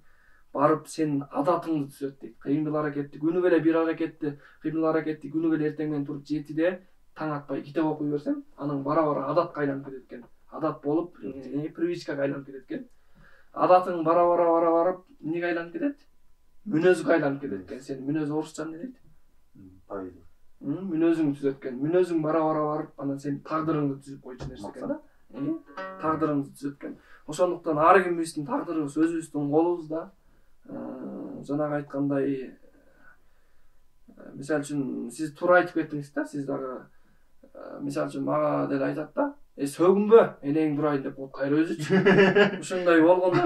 барып сенин адатыңды түзөт дейт. Кыймыл аракетти күнүгө эле бир аракетти, кыймыл аракетти күнүгө эле эртең менен туруп 7-де таң атпай китеп окуй берсең, анын бара-бара адатка айланып кетет экен. Адат болуп, привычкага айланып кетет экен. Адатың бара-бара барып эмнеге айланып кетет? Мүнөзгө айланып кетет экен. Сен мүнөз орусча эмне дейт? Поведение. Мүнөзүң түзөт экен. Мүнөзүң бара-бара барып, анан сен тагдырыңды түзүп койчу нерсе экен да. Тагдырыңды түзөт экен. Ошондуктан ар кимибиздин тагдырыбыз өзүбүздүн колубузда. Жанагы айткандай, мисалы үчүн сиз туура айтып кеттиңиз да, сиз дагы мисалы үчүн мага деле айтат да, сөгүнбө, энең турайын деп коет, кайра өзүчү. Ушундай болгондо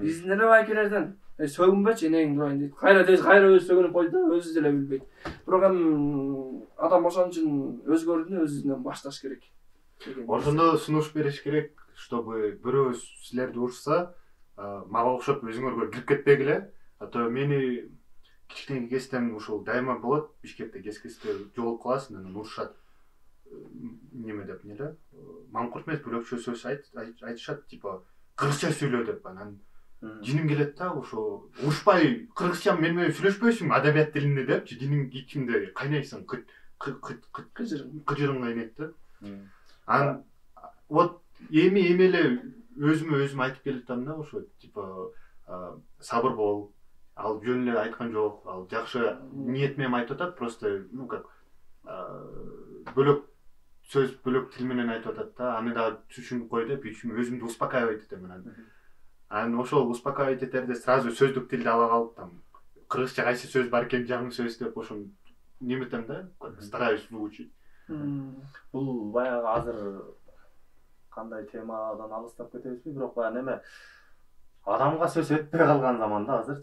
биздин эле байкелерден сөгүнбөчү, энең турайын дейт. Кайра өзү сөгүнүп койду да, өзү деле билбейт. Бирок эми адам ошон үчүн өзгөрүүнү өзүнөн башташ керек. Ошондо сунуш бериш керек, чтобы бирөө силерди урушса, мага окшоп өзүңөргө кирип кетпегиле. А то мени кичинекей кезден ушул дайыма болот, Бишкекте кез-кезде жолугуп каласың, анан урушат. Неме деп эле? Маңкурт эмес, бирөкчө сөз айтышат, типа кыргызча сүйлө деп. Анан жиним келет да, ошо урушпай кыргызча менен сүйлөшпөйсүң адабият тилинде деп, жиним ичимде кайнайсың, кыжырың кайнайт да. Анан вот эми эле өзүм айтып келатам да, ошо типа сабыр бол. Ал жөн эле айткан жок, ал жакшы ниет менен айтып атат, просто ну как бөлөк сөз, бөлөк тил менен айтып атат да, аны да түшүнүп кой деп, өзүмдү успокаивать этем анан. Анан ошол успокаивать этерде сразу сөздүк тилди ала калып, там кыргызча кайсы сөз бар экен, жаңы сөз деп ошо неметем да, стараюсь выучить. Бул баягы азыр кандай темадан алыстап кетебизби, бирок баягы неме адамга сөз өтпөй калган заманда азыр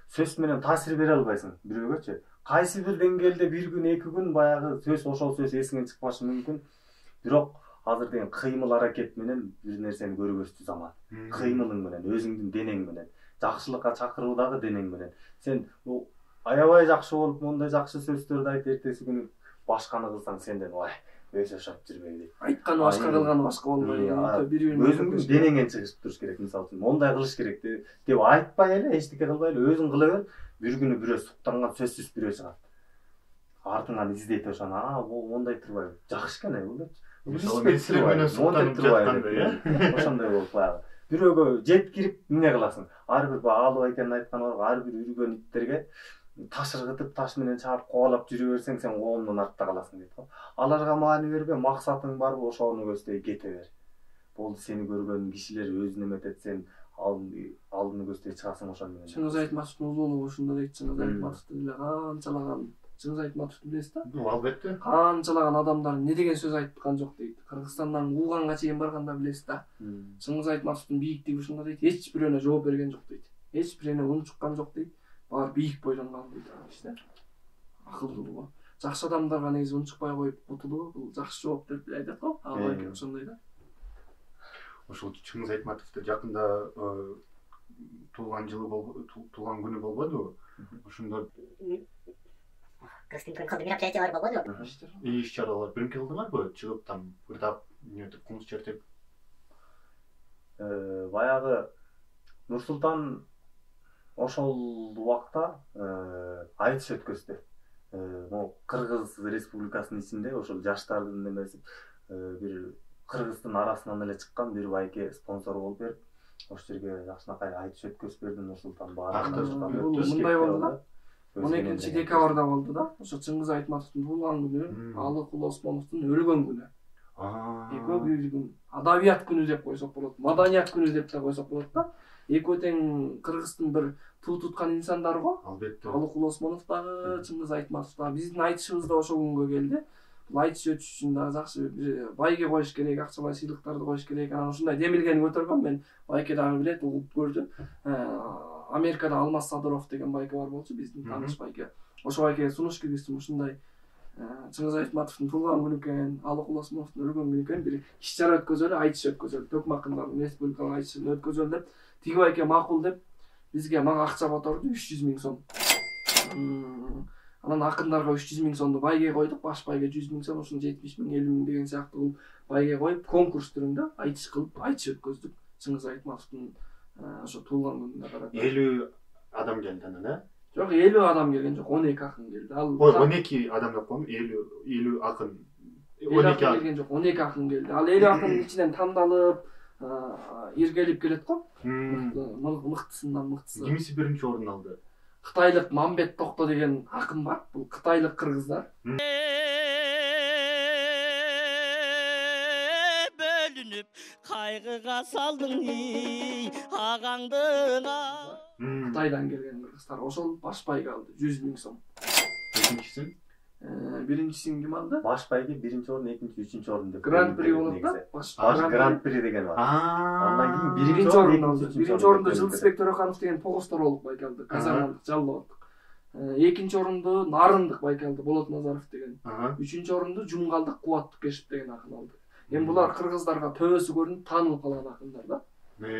сөз менен таасир бере албайсың бирөөгөчү. Кайсы бир деңгээлде бир күн, 2 күн баягы ошол сөз эсиңен чыкпашы мүмкүн. Бирок азыр деген кыймыл аракет менен бир нерсени көргөзчү заман. Кыймылың менен, өзүңдүн денең менен, жакшылыкка чакыруудагы денең менен. Сен аябай жакшы болуп, мондай жакшы сөздөрдү айтып, эртеси күнү башканы кылсаң сенден ой, өз жашап жүрбөй дейт. Айтканы башка, кылганы башка болбой. Өзүңдүн денеңен чыгышып туруш керек, мисалы үчүн. Мондай кылыш керек деп айтпай эле, эчтеке кылбай эле өзүң кыла бер. Бир күнү бирөө суктанган сөзсүз бирөө чыгат. Артыңан издейт ошону. Мондай турбайбы? Жакшы экен бул депчи. Мисалы мен силер менен суктанып жатканда, ошондой болуп баягы. Бирөөгө жеткирип эмне кыласың? Ар бир Алып айкенин айтканы бар, ар бир үргөн иттерге таш ыргытып, таш менен чаап кубалап жүрө берсең, сен коомдон артта каласың дейт го. Аларга маани бербе, максатың барбы, ошону көздөй кете бер. Болду, сени көргөн кишилер өзүн эметет, сен алдыны көздөй чыгасың ошон менен. Чыңгыз Айтматовдун уулу ушунда дейт. Чыңгыз Айтматовду деле канчалаган, Чыңгыз Айтматовду билесиз да? Албетте. Канчалаган адамдар не деген сөз айткан жок дейт. Кыргызстандан Кууганга чейин барганда билесиз да. Чыңгыз Айтматовдун бийиктиги ушунда дейт. Эч бирөөнө жооп берген жок дейт. Эч бирөөнө унчуккан жок дейт. Баары бийик бойдон калган дейт киши. Акылдуу. Жакшы адамдарга негизи унчукпай коюп утулуу, бул жакшы жооп деп айтат го. Албай ошондой да. Ошол Чыңгыз Айтматовду жакында туулган күнү болбодубу? Ошондо кыргыздын көркөм мероприятиялар болбодубу? Иш-чаралар биринки кылдыңарбы? Чыгып там ырдап, эмнетип, кумуз чертип. Баягы Нур-Султан ошол убакта айтыш өткөздү. Могу Кыргыз Республикасынын ичинде ошол жаштардын немеси бир Кыргыздын арасынан эле чыккан бир байке спонсор болуп берип, ошол жерге жакшынакай айтыш өткөзүп берди Нур-Султан мындай болду да. 12-декабрда болду да. Ошо Чыңгыз Айтматовдун туулган күнү, Алыкул Осмоновдун өлгөн күнү. Экөө бир күн адабият күнү деп койсок болот, маданият күнү деп да койсок болот да. Экөө тең Кыргыздын бир туу туткан инсандар го. Албетте. Алыкул Осмонов дагы, Чыңгыз Айтматов дагы. Биздин айтышыбыз да ошол күнгө келди. Бул айтыш өтүш үчүн да жакшы бир байге коюш керек, акчалай сыйлыктарды коюш керек. Анан ушундай демилгени көтөргөн мен байке дагы билет, угуп көрдү. Америкада Алмаз Садыров деген байке бар болчу, биздин тааныш байке. Ошо байкеге сунуш киргиздим, ушундай Чыңгыз Айтматовдун туулган күнү экен, Алык Уласмановдун өлгөн күнү экен, бир иш чара өткөзөлү, айтыш өткөзөлү, төкмө акындардын республикалык айтышын өткөзөлү деп, тиги байке макул деп бизге мага акча которду 300 000 сом. Анан акындарга 300 000 сомду байге койдук, баш байге 100 000 сом, ошону 70 000, 50 000 деген сыяктуу байге коюп, конкурс түрүндө айтыш кылып, айтыш өткөздүк. Чыңгыз Айтматовдун ошо туулган күнүнө карата. 50 адам келди анан, э? Жок, 50 адам келген жок, 12 акын келди. Ал 12 адам деп коем, 50 акын. 12 келген жок, 12 акын келди. Ал 50 акынын ичинен тандалып, иргелип келет го. Мыктысынан мыктысы. Кимиси биринчи орун алды? Кытайлык Мамбет Токто деген акын бар. Бул кытайлык кыргыздар. Бөлүнүп кайгыга салдың агаңдың. Кытайдан келген кыргыздар. Ошол баш байга алды 100 000 сом. Экинчисин? Биринчисин ким алды? Баш байге биринчи орун, экинчи, үчүнчү орун деп. Гран-при болот да. Баш гран-при деген бар. Андан кийин биринчи орун алды. Биринчи орунду Жылдызбек Төрөканов деген Тогосторолук байке алды. Казармандык жаллоодук. Экинчи орунду Нарындык байке алды. Болот Назаров деген. Үчүнчү орунду Жумгалдык Кубат Тукешев деген акын алды. Эми булар кыргыздарга төбөсү көрүнүп таанылып калган акындар да.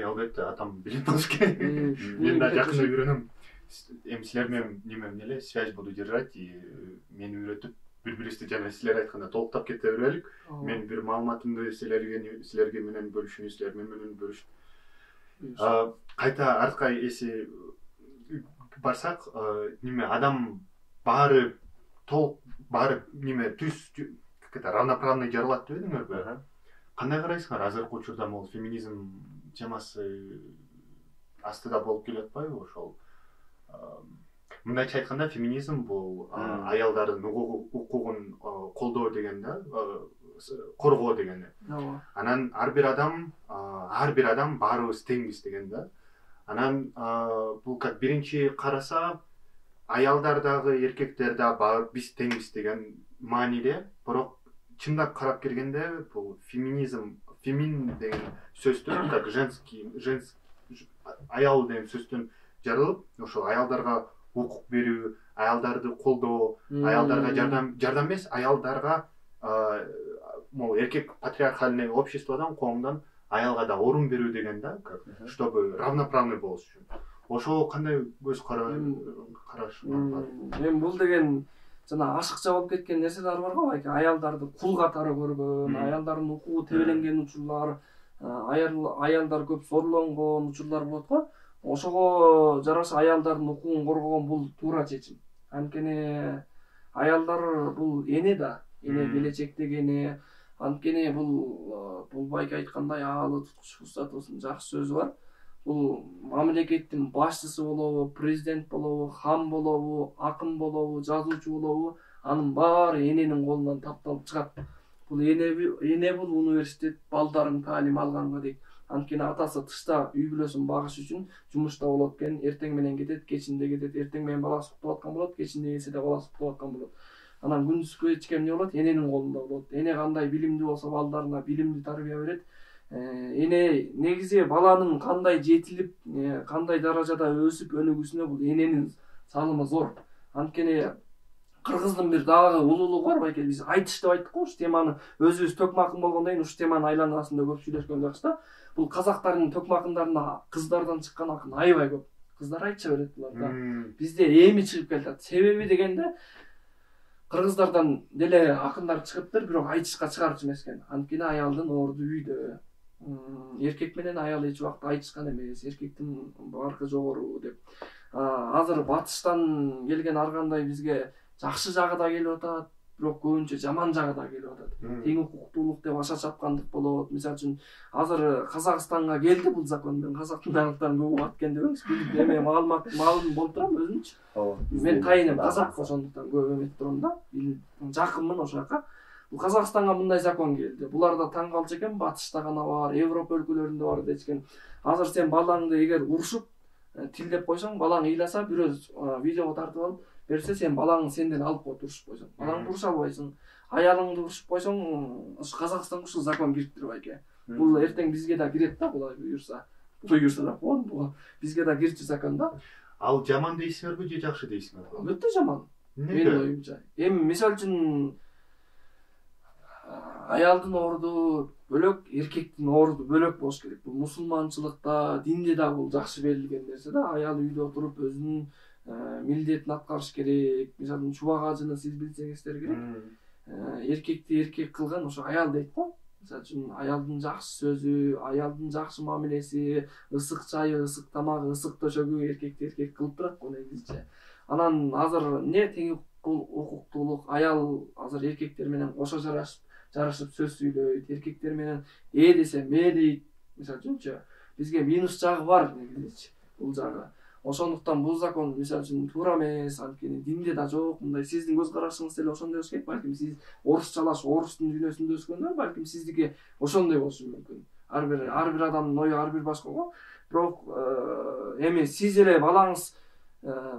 Албетте, атам билет болуш керек. Мен да жакында үйрөнөм. Эми силер менен немем эле связь буду держать, и мени үйрөтүп, бири-бирибизди жана силер айтканда толуктап кете берелик. Мен бир маалыматымды силерге менен бөлүшүн, силер менен бөлүшүн. Кайта артка эси барсак, неме адам баары толук баары неме түз равноправный жаралат дебедиңерби? Кандай карайсыңар? Азыркы учурда могул феминизм темасы астыда болуп келе атпайбы ошол? Мындайча айтканда, феминизм бул аялдардын укугун колдоо деген да, коргоо деген. Анан ар бир адам баарыбыз теңбиз деген да. Анан бул как биринчи караса аялдар дагы, эркектер да баары биз теңбиз деген мааниде, бирок чындап карап келгенде бул феминизм, фемин деген сөздөн, как женский аял деген сөздөн жаралып, ошол аялдарга укук берүү, аялдарды колдоо, аялдарга жардам эмес, аялдарга могу эркек патриархальный обществодон, коомдон аялга да орун берүү деген да, чтобы равноправный болуш үчүн. Ошол кандай көз караш бар? Эми бул деген жана ашыкча болуп кеткен нерселер бар го, аялдарды кул катары көргөн, аялдардын укугу тебеленген учурлар, аялдар көп зорлонгон учурлар болот го. Ошого жараша аялдардын укугун коргогон бул туура чечим. Анткени аялдар бул эне да, эне келечектеги эне. Анткени бул байке айткандай аалы туткуч статусунун жакшы сөзү бар. Бул мамлекеттин башчысы болобу, президент болобу, хан болобу, акын болобу, жазуучу болобу, анын баары эненин колунан тапталып чыгат. Бул эне бул университет балдарын таалим алганга дейт. Анткени атасы тышта үй бүлөсүн багыш үчүн жумушта болот экен, эртең менен кетет, кечинде кетет, эртең менен баласы уктап аткан болот, кечинде келсе баласы уктап аткан болот. Анан күндүзгү кечке эмне болот? Эненин колунда болот. Эне кандай билимдүү болсо балдарына билимдүү тарбия берет. Эне негизи баланын кандай жетилип, кандай даражада өсүп өнүгүүсүнө бул эненин салымы зор. Анткени кыргыздын бир дагы улуулугу бар байке, биз айтыш деп айттык го, ушу теманы өзүбүз төкмө акын болгондон кийин ушу теманын айланасында көп сүйлөшкөн жакшы да. Бул казактардын төкмө акындарына кыздардан чыккан акын аябай көп. Кыздар айтыша берет буларда. Бизде эми чыгып келатат. Себеби дегенде кыргыздардан деле акындар чыгыптыр, бирок айтышка чыгарчу эмес экен. Анткени аялдын орду үйдө. Эркек менен аял эч убакта айтышкан эмес, эркектин баркы жогору деп. Азыр батыштан келген ар кандай бизге жакшы жагы да келип атат, бирок көбүнчө жаман жагы да келип атат. Тең укуктуулук деп аша чапкандык болот. Мисалы үчүн азыр Казакстанга келди бул закон. Мен казактын айлыктарын көп угат экен дебеңиз. Эме маалым болуп турам өзүнчү. Мен тайынем казак, ошондуктан көп эметип турам да. Жакынмын ошол жака. Бул Казакстанга мындай закон келди. Булар да таң калчу экен, батышта гана бар, Европа өлкөлөрүндө бар дечкен. Азыр сен балаңды эгер урушуп, тилдеп койсоң, балаң ыйласа, бирөө видеого тартып алып берсе, сен балаңды сенден алып коет, урушуп койсоң. Балаңды уруша албайсың. Аялыңды урушуп койсоң, Казакстанга ушул закон кириптир байке. Бул эртең бизге да кирет да, булай буюрса. Буюрса да бизге да кирчү закон да. Ал жаман дейсиңерби же жакшы дейсиңерби? Өтө жаман. Менин оюмча. Эми мисалы үчүн аялдын орду бөлөк, эркектин орду бөлөк болуш керек. Бул мусулманчылыкта, динде да бул жакшы берилген нерсе да. Аял үйдө отуруп өзүнүн милдетин аткарыш керек. Мисалы чубак ажыны сиз билсеңиздер керек. Эркекти эркек кылган ошо аял дейт го. Мисалы үчүн аялдын жакшы сөзү, аялдын жакшы мамилеси, ысык чайы, ысык тамагы, ысык төшөгү эркекти эркек кылып турат го негизичи. Анан азыр тең укуктуулук, аял азыр эркектер менен кошо жарашып сөз сүйлөйт, эркектер менен десе ме дейт. Мисалы үчүнчү бизге минус жагы бар негизичи бул жагы. Ошондуктан бул закон мисалы үчүн туура эмес, анткени динде да жок мындай. Сиздин көз карашыңыз деле ошондой болуш керек. Балким сиз орусчалаш, орустун дүйнөсүндө өскөндөр, балким сиздики ошондой болушу мүмкүн. Ар бир адамдын ою ар бир башка го. Бирок эми сиз эле балаңыз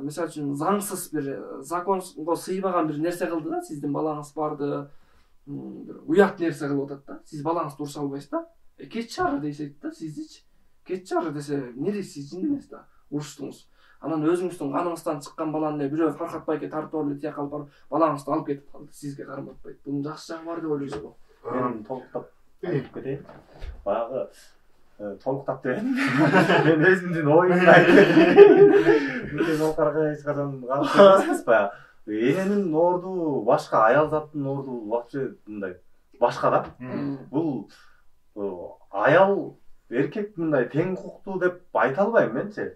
мисалы үчүн заңсыз бир законго сыйбаган бир нерсе кылды да, сиздин балаңыз барды бир уят нерсе кылып атат да. Сиз балаңызды уруша албайсыз да. Кетчи ары десет да, сиздичи. Кетчи ары десе, эмне дейсиз, жиндемесиз да. Уруштуңуз. Анан өзүңүздүн каныңыздан чыккан баланы бирөө Фархат байке тартып алып эле тияка алып барып, балаңызды алып кетип калды. Сизге карматпайт. Бунун жакшы жагы бар деп ойлойсузбу? Мен толуктап айтып кетейин. Баягы толуктап дебедим. Мен өзүмдүн оюмду айтып кетейин. Окарга эч качан калып эмеспиз баягы. Эненин орду башка, аял заттын орду вообще мындай башка да. Бул аял эркек мындай тең укуктуу деп айта албайм менчи.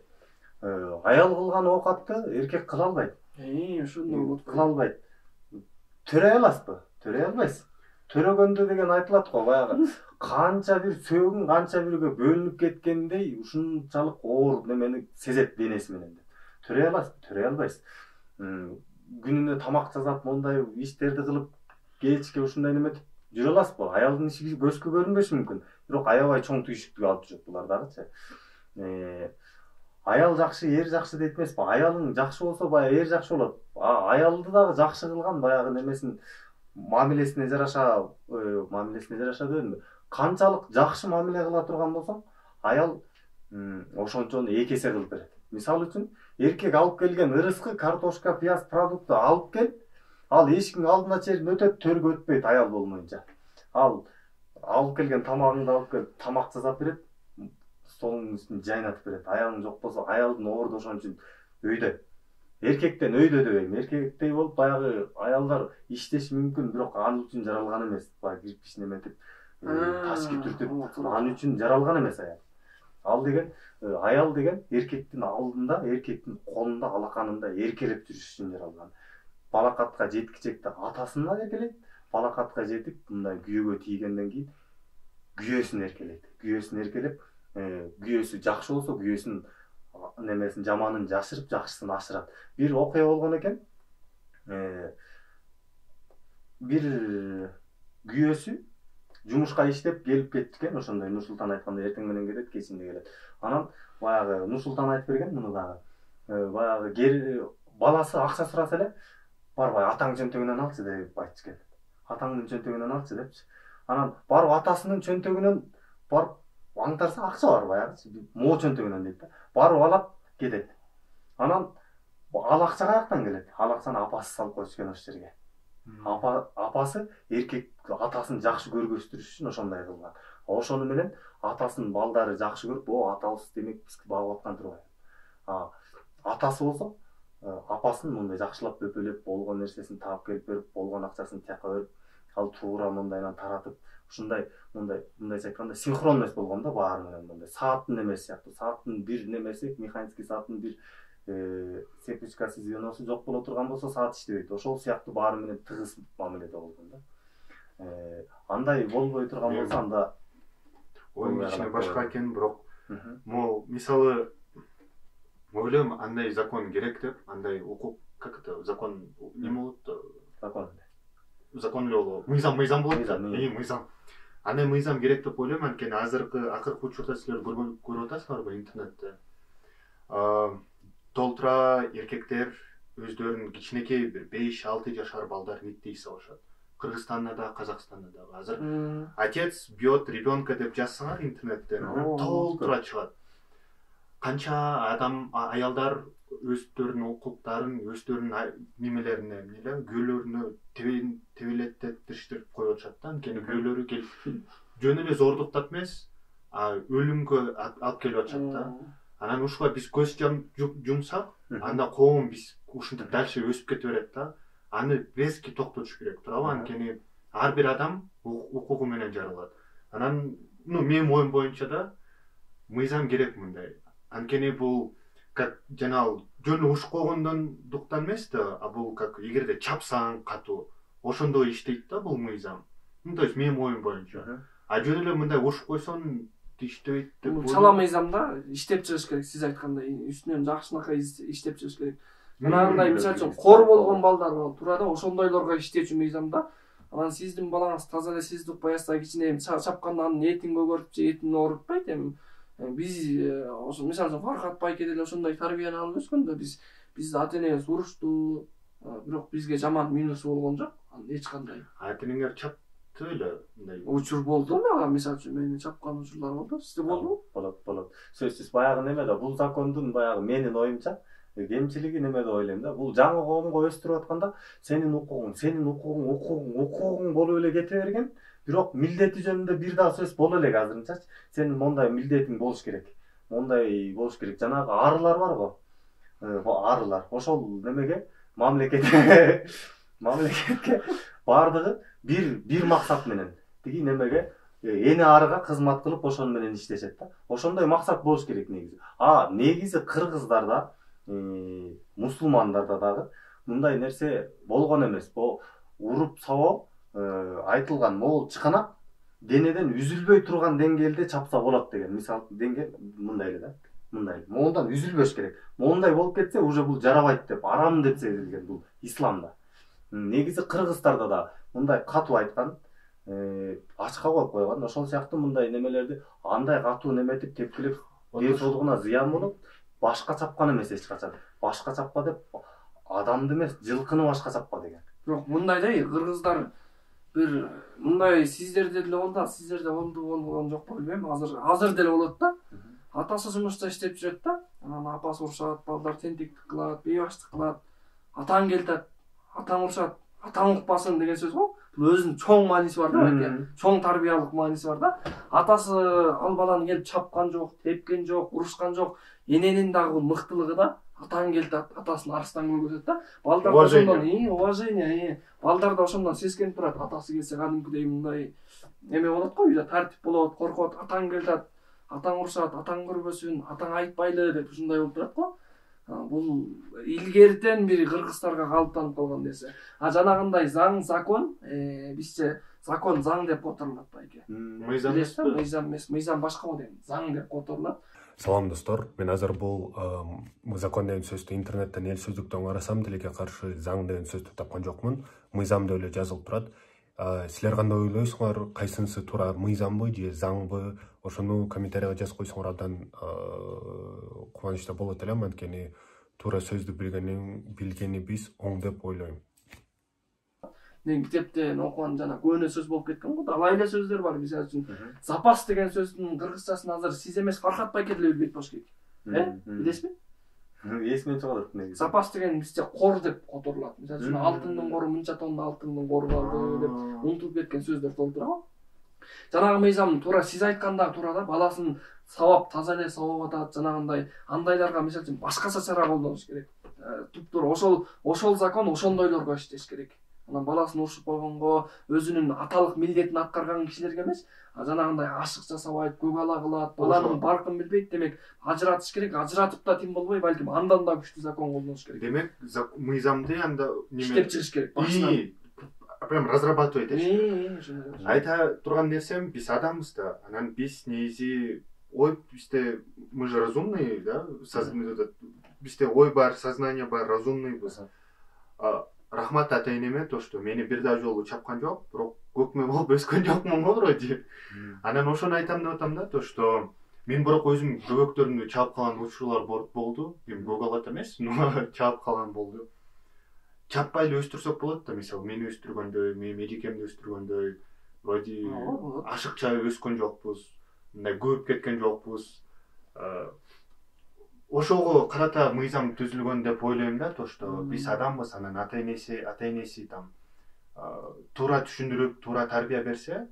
Аял кылган оокатты эркек кыла албайт. Ошондой болот. Кыла албайт. Төрөй аласызбы? Төрөй албайсыз. Төрөгөндө деген айтылат го, баягы канча бир сөөгүн канча бирге бөлүнүп кеткендей ушунчалык оор немени сезет денеси менен. Төрөй аласызбы? Төрөй албайсыз. Күнүнө тамак жасап, мондай иштерди кылып, кечке ушундай неметип жүрө аласызбы? Аялдын иши көзгө көрүнбөшү мүмкүн. Бирок аябай чоң түйшүктү алып жүрөт булар дагычы. Аял жакшы, эр жакшы дейт эмеспи? Аялың жакшы болсо баягы эр жакшы болот. Аялды дагы жакшы кылган баягы немесин мамилесине жараша дебедимби? Канчалык жакшы мамиле кыла турган болсоң, аял ошончону эки эсе кылып берет. Мисалы үчүн, эркек алып келген ырыскы, картошка, пияз, продукты алып кел, ал эшиктин алдына чейин өтөт, төргө өтпөйт аял болмоюнча. Ал алып келген тамагыңды алып келип, тамак жасап берет, столуңдун үстүн жайнатып берет. Аялың жок болсо, аялдын орду ошон үчүн өйдө. Эркектен өйдө дебейм. Эркектей болуп баягы аялдар иштеши мүмкүн, бирок ал үчүн жаралган эмес. Баягы кирпич неметип, ташки түртүп, ал үчүн жаралган эмес аял. Аял деген эркектин алдында, эркектин колунда, алаканында эркелеп жүрүш үчүн жаралган. Балакатка жеткичекте атасына эркелейт, балакатка жетип мындай күйөөгө тийгенден кийин күйөөсүн эркелейт. Күйөөсүн эркелеп, күйөөсү жакшы болсо, күйөөсүн немесин жаманын жашырып, жакшысын ашырат. Бир окуя болгон экен. Бир күйөөсү жумушка иштеп келип кеткен, ошондой Нурсултан айткандай эртең менен келет, кечинде келет. Анан баягы Нурсултан айтып берген муну дагы. Баягы баласы акча сураса эле, барбай атаң чөнтөгүнөн алчы деп айтышкен. Атаңдын чөнтөгүнөн алчы депчи. Анан барып атасынын чөнтөгүнөн барып аңтарса акча бар баягы, мо чөнтөгүнөн дейт да. Барып алат, кетет. Анан ал акча каяктан келет? Ал акчаны апасы салып койчу экен ошол жерге. Апасы эркек атасын жакшы көргөзтүрүш үчүн ошондой кылган. Ошону менен атасынын балдары жакшы көрүп, атабыз демек бизди багып аткан турбайбы. Атасы болсо апасын мындай жакшылап өпөлөп, болгон нерсесин таап келип берип, болгон акчасын тияка берип, ал туура мындайдан таратып, ушундай мындайча айтканда синхронность болгон да баары менен мындай. Сааттын немеси сыяктуу, сааттын бир немеси, механический сааттын бир цепочкасы, звеносу жок боло турган болсо, саат иштебейт. Ошол сыяктуу баары менен тыгыз мамиледе болгон да. Андай болбой турган болсо, анда оюм ичине башка экен, бирок могу мисалы ойлойм, андай закон керек деп, андай укук, как это, закон неме болот? Закон эле болобу? Мыйзам болот. Мыйзам. Андай мыйзам керек деп ойлойм, анткени акыркы учурда силер көрүп атасыздарбы интернетте? Толтура эркектер өздөрүнүн кичинекей бир 5-6 жашар балдар ниттей салышат. Кыргызстанда да, Казакстанда да. Азыр отец бьет ребенка деп жазсаңар интернетте, толтура чыгат. канча адам аялдар өздөрүнүн укуктарын, өздөрүнүн немелерине, күйөөлөрүнө тебелеттириштирип коюп атышат да. Анткени күйөөлөрү келип жөн эле зордуктап эмес, өлүмгө алып келип атышат да. Анан ушуга биз көз жумсак, анда коом биз ушинтип дальше өсүп кете берет да. Аны резки токтотуш керек, туурабы? Анткени ар бир адам укугу менен жаралат. Анан, менин оюм боюнча да мыйзам керек мындай. Анткени бул как жанагы жөн уш койгондондуктан эмес да, а бул как эгерде чапсаң катуу, ошондой иштейт да бул мыйзам. То есть менин оюм боюнча. А жөн эле мындай уш койсоң иштебейт деп. Бул чала мыйзамда иштеп чыгыш керек, сиз айткандай, үстүнөн жакшынакай иштеп чыгыш керек. Мынандай мисалы үчүн кор болгон балдар турада ошондойлорго иштечү мыйзамда. Анан сиздин балаңыз таза эле сизди укпай атса, кичине чапканда анын этин көгөртүп же этин оорутпайт. Эми биз ошо мисалы үчүн Фархат байке деле ошондой тарбияны алып өскөндө биз ата энебиз урушту, бирок бизге жаман минусу болгон жок. Эч кандай. Ата энеңер чапты эле мындай. Учур болду мага, мисалы үчүн мени чапкан учурлар болду. Сизде болдубу? Болот. Сөзсүз баягы неме да, бул закондун баягы менин оюмча кемчилиги неме деп ойлойм да. Бул жаңы коомго өстүрүп атканда сенин укугуң болуп эле кете берген, бирок милдети жөнүндө бир да сөз боло элек азырынчачы. Сенин мондай милдетиң болуш керек. Мондай болуш керек. Жанагы арылар бар го. Арылар. Ошол немеге мамлекетке бардыгы бир максат менен. Тиги немеге эни арыга кызмат кылып ошон менен иштешет да. Ошондой максат болуш керек негизи. Негизи кыргыздарда, мусулмандарда дагы мындай нерсе болгон эмес. Бул уруп сабоо айтылган могул чыканак денеден үзүлбөй турган деңгээлде чапса болот деген. Мисалы деңгээл мындай эле да. Мындай. Моундан үзүлбөш керек. Моундай болуп кетсе уже бул жарабайт деп, арам деп сезилген бул исламда. Негизи кыргыздарда да мындай катуу айткан, ачка коюп койгон. Ошол сыяктуу мындай немелерди андай катуу неметип тепкилеп ден соолугуна зыян болот. Башка чапкан эмес эч качан. Башка чапка деп адамды эмес, жылкыны башка чапка деген. Бирок мындайдай кыргыздар бир мындай сиздерде деле болду, сиздерде болгон жокпу билбейм. Азыр деле болот да. Атасы жумушта иштеп жүрөт да. Анан апасы урушат, балдар тентектик кылат, бейбаштык кылат. Атаң келтат, атаң урушат, атаң укпасын деген сөз го. Бул өзүнүн чоң мааниси бар да, чоң тарбиялык мааниси бар да. Атасы ал баланы келип чапкан жок, тепкен жок, урушкан жок. Эненин дагы бул мыктылыгы да. Атаң келтат, атасын арыстан көргөзөт да. Балдар ошондон уважение, балдар да ошондон сескенип турат. Атасы келсе кадимкидей мындай эме болот го, үйдө тартип болот, коркот. Атаң келтат, атаң урушат, атаң көрбөсүн, атаң айтпайлы деп ушундай болуп турат го. Бул илгертен бери кыргыздарга калыптанып калган нерсе. Жанагындай заң, закон, бизче закон заң деп которулат байке. Мыйзам эмес, мыйзам башка го дейм. Заң деп которулат. Салам достор, мен азыр бул закон деген сөздү интернеттен эл сөздүктөн карасам тилекке каршы заң деген сөздү тапкан жокмун. Мыйзам деп эле жазылып турат. Силер кандай ойлойсуңар, кайсынысы туура, мыйзамбы же заңбы? Ошону комментарийга жазып койсоңор абдан кубанычта болот элем, анткени туура сөздү билгени биз оң деп ойлойм. Мен китептен окуган жана көөнө сөз болуп кеткен го. Алай эле сөздөр бар. Мисалы үчүн запас деген сөздүн кыргызчасын азыр сиз эмес Фархат байке деле билбейт болуш керек. Билесизби? Эсимен чыгат негизи. Запас деген бизче кор деп которулат. Мисалы үчүн алтындын кору мынча тонна алтындын кору калды деп унутуп кеткен сөздөр толтура го. Жанагы мыйзам туура сиз айтканда туура да, баласын сабап таза эле сабап атат, жанагындай андайларга мисалы үчүн башкача чара колдонуш керек. Туптур ошол закон ошондойлорго иштеш керек. Анан баласын урушуп койгонго, өзүнүн аталык милдетин аткарган кишилерге эмес, жанагындай ашык жасабайт, көк ала кылат, баланын баркын билбейт, демек ажыратыш керек. Ажыратып да тим болбой, балким андан да күчтүү закон колдонуш керек. Демек мыйзамды анда иштеп чыгыш керек. Башынан прям разрабатывать этиш. Айта турган нерсем, биз адамбыз да. Анан биз негизи ой, бизде мы же разумные, да? Бизде ой бар, сознание бар, разумныйбыз. Рахмат ата энеме, то что мени бир да жолу чапкан жок, бирок көкмө болуп өскөн жокмун го вроде. Анан ошону айтам деп атам да, то что мен бирок өзүм көбөктөрүмдү чаап калган учурлар болду. Эми көк алат эмес, но чаап калган болду. Чаппай эле өстүрсөк болот да, мисалы мени өстүргөндөй, менин эжекемди өстүргөндөй, вроде ашыкча өскөн жокпуз, мындай көөп кеткен жокпуз. ошого карата мыйзам түзүлгөн деп ойлойм да, то что биз адамбыз, анан ата энеси там туура түшүндүрүп, туура тарбия берсе,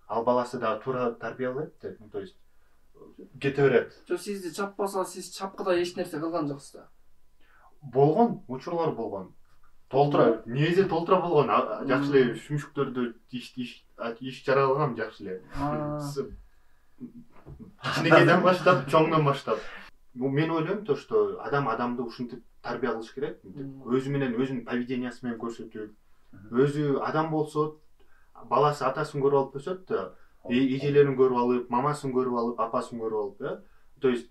ал баласы дагы туура тарбиялайт деп, то есть кете берет. Жо сизди чаппаса, сиз чапкыда эч нерсе кылган жоксуз да. Болгон, учурлар болгон. Толтура, негизи толтура болгон. Жакшы эле шүмшүктөрдү иш жаралгам жакшы эле. Кичинекейден баштап, чоңдон баштап. Мен ойлойм то, что адамды ушинтип тарбия кылыш керек. Өзү менен, өзүнүн поведениясы менен көрсөтүп, өзү адам болсо, баласы атасын көрүп алып өсөт да, эжелерин көрүп алып, мамасын көрүп алып, апасын көрүп алып, да. То есть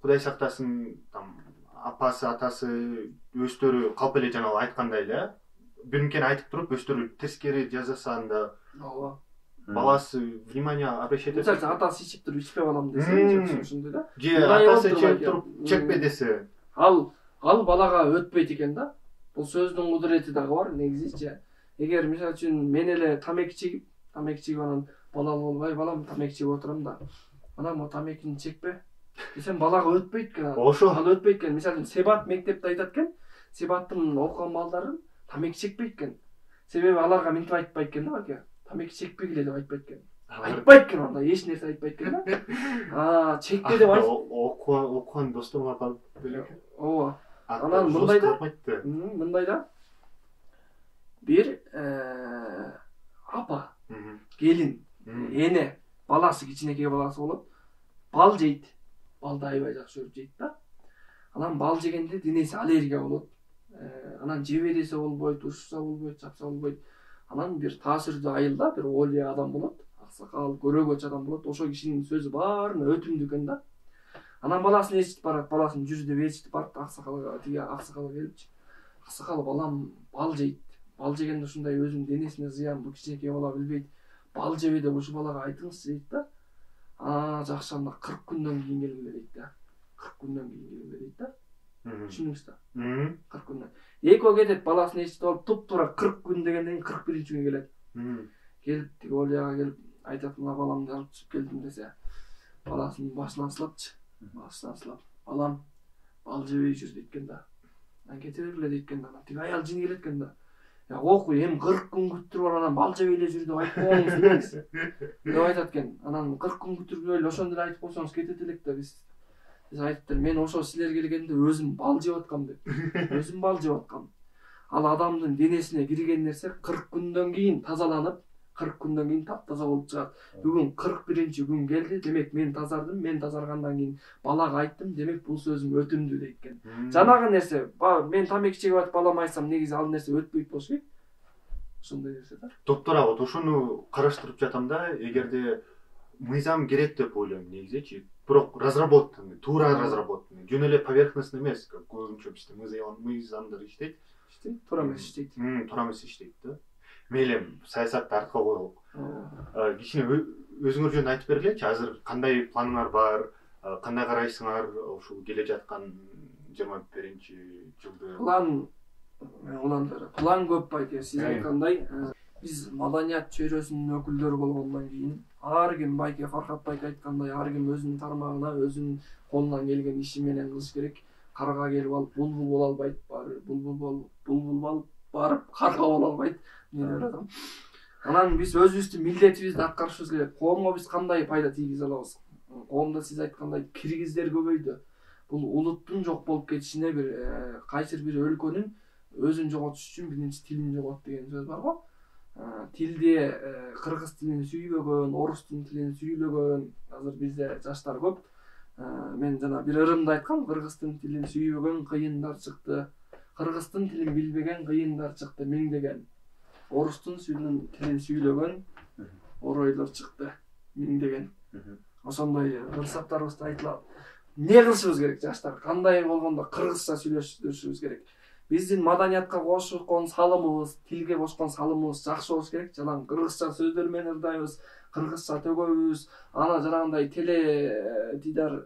Кудай сактасын, там апасы, атасы, өстөрү калп эле жана айткандай эле, биринкени айтып туруп, өстөрү тескери жасаса анда баласы внимание обращать этет. Мисалы атасы ичип туруп ичпе балам десе, ошондой да. Же атасы чек туруп чекпе десе. Ал балага өтпөйт экен да. Бул сөздүн кудурети дагы бар негизичи. Эгер мисалы үчүн мен эле тамеки чегип анан балам болбой, балам тамеки чегип отурам да. Анан тамекини чекпе десем балага өтпөйт экен. Ошо. Ал өтпөйт экен. Мисалы Себат мектепте айтат экен, Себаттын окуган балдары тамеки чекпейт экен. Себеби аларга мынтип айтпайт экен да, баке. Тамеки чекпегиле деп айтпайт экен. Айтпайт экен анда, эч нерсе айтпайт экен да. Чекпе деп айт. Окуган досторуңа калып белек. Ооба. Анан мындай да. Бир апа, келин, эне, баласы, кичинекей баласы болот. Бал жейт. Балды аябай жакшы көрүп жейт да. Анан бал жегенде денеси аллергия болот. Анан жебе десе болбойт, ушса болбойт, чапса болбойт. Анан бир таасирдүү айылда бир олия адам болот, аксакал, көрөгөч адам болот. Ошо кишинин сөзү баарын өтүмдүү экен да. Анан баласын ээрчитип барат, баласын жүр деп ээрчитип барат, аксакалга келипчи. Аксакал балам бал жейт. Бал жегенде ушундай өзүнүн денесине зыян, бул кичинекей бала билбейт. Бал жебе деп ушу балага айтыңызчы дейт да. Жакшы, анда 40 күндөн кийин келгиле дейт да. 40 күндөн кийин келгиле дейт да. Түшүндүңүз да? 40 күндөн. Экөө кетет, баласын ээрчитип алып, туп-туура 40 күн дегенден 41-күнү келет. Келип тиги олияга келип айтат, мына баламды алып чыгып келдим десе, баласынын башынан сылапчы. Башынан сылап, балам бал жебей жүр дейт экен да. Анан кете бергиле дейт экен да. Тиги аял жини келет экен да. Окуй, эми 40 күн күттүрүп анан бал жебей эле жүр деп айтпаңыз деп айтат экен. Анан 40 күн күттүрүп эле ошондой эле айтып койсоңуз кетет элек да. Биз айтыптыр, мен ошо силер келгенде өзүм бал жеп аткам деп. Өзүм бал жеп аткам. Ал адамдын денесине кирген нерсе 40 күндөн кийин тазаланып, 40 күндөн кийин таптаза болуп чыгат. Бүгүн 41-күн келди, демек мен тазардым, мен тазаргандан кийин балага айттым, демек бул сөзүм өтүмдүү дейт экен. Жанагы нерсе, мен тамеки чегип атып балама айтсам, негизи ал нерсе өтпөйт болуш керек. Ошондой нерсе да. Топтора вот ошону караштырып жатам да, эгерде мыйзам керек деп ойлойм негизичи. Бирок разработка, туура разработка. Жөн эле поверхностный эмес, как көбүнчө бизде мыйзамдар иштейт. Туура эмес иштейт. Туура эмес иштейт да. Мейлі саясатты артқа қойылық. Кичине өзүңөр жөнүндө айтып бергилечи, азыр кандай планыңар бар, кандай карайсыңар ушул келе жаткан 21-жылды? План көп байке, сиз айткандай. Биз маданият чөйрөсүнүн өкүлдөрү болгондон кийин ар ким байке Фархат байке айткандай, ар ким өзүнүн тармагына, өзүнүн колунан келген иши менен кылыш керек. Карга келип алып булбул боло албайт, булбул барып карга боло албайт. Анан биз өзүбүздүн милдетибизди аткарышыбыз керек. Коомго биз кандай пайда тийгизе алабыз? Коомдо сиз айткандай киргиздер көбөйдү. Бул улуттун жок болуп кетишине бир кайсыр бир өлкөнүн өзүн жоготуш үчүн биринчи тилин жогот деген сөз бар го. Тилде кыргыз тилин сүйбөгөн, орустун тилин сүйлөгөн азыр бизде жаштар көп. Мен жана бир ырымда айткам, кыргыздын тилин сүйбөгөн кыйындар чыкты. Кыргыздын тилин билбеген кыйындар чыкты миңдеген. Орустун тилин сүйлөгөн оройлор чыкты миңдеген. Ошондой ырсактарыбызда айтылат. Не кылышыбыз керек жаштар? Кандай болгондо кыргызча сүйлөшүшүбүз керек. Биздин маданиятка кошкон салымыбыз, тилге кошкон салымыбыз жакшы болуш керек. Жалаң кыргызча сөздөр менен ырдайбыз, кыргызча төгөбүз. Ана жанагындай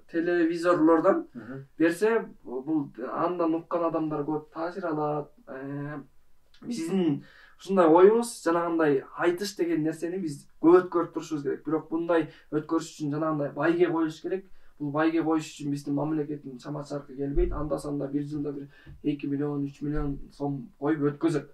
телевизорлордон берсе, бул андан уккан адамдар көп таасир алат. Биздин ушундай оюбуз, жанагындай айтыш деген нерсени биз көп өткөрүп турушубуз керек. Бирок мындай өткөрүш үчүн жанагындай байге коюш керек. бул байге коюш үчүн биздин мамлекеттин чама чаркы келбейт. Анда санда бир жылда бир 2 миллион 3 миллион сом коюп өткөзөт.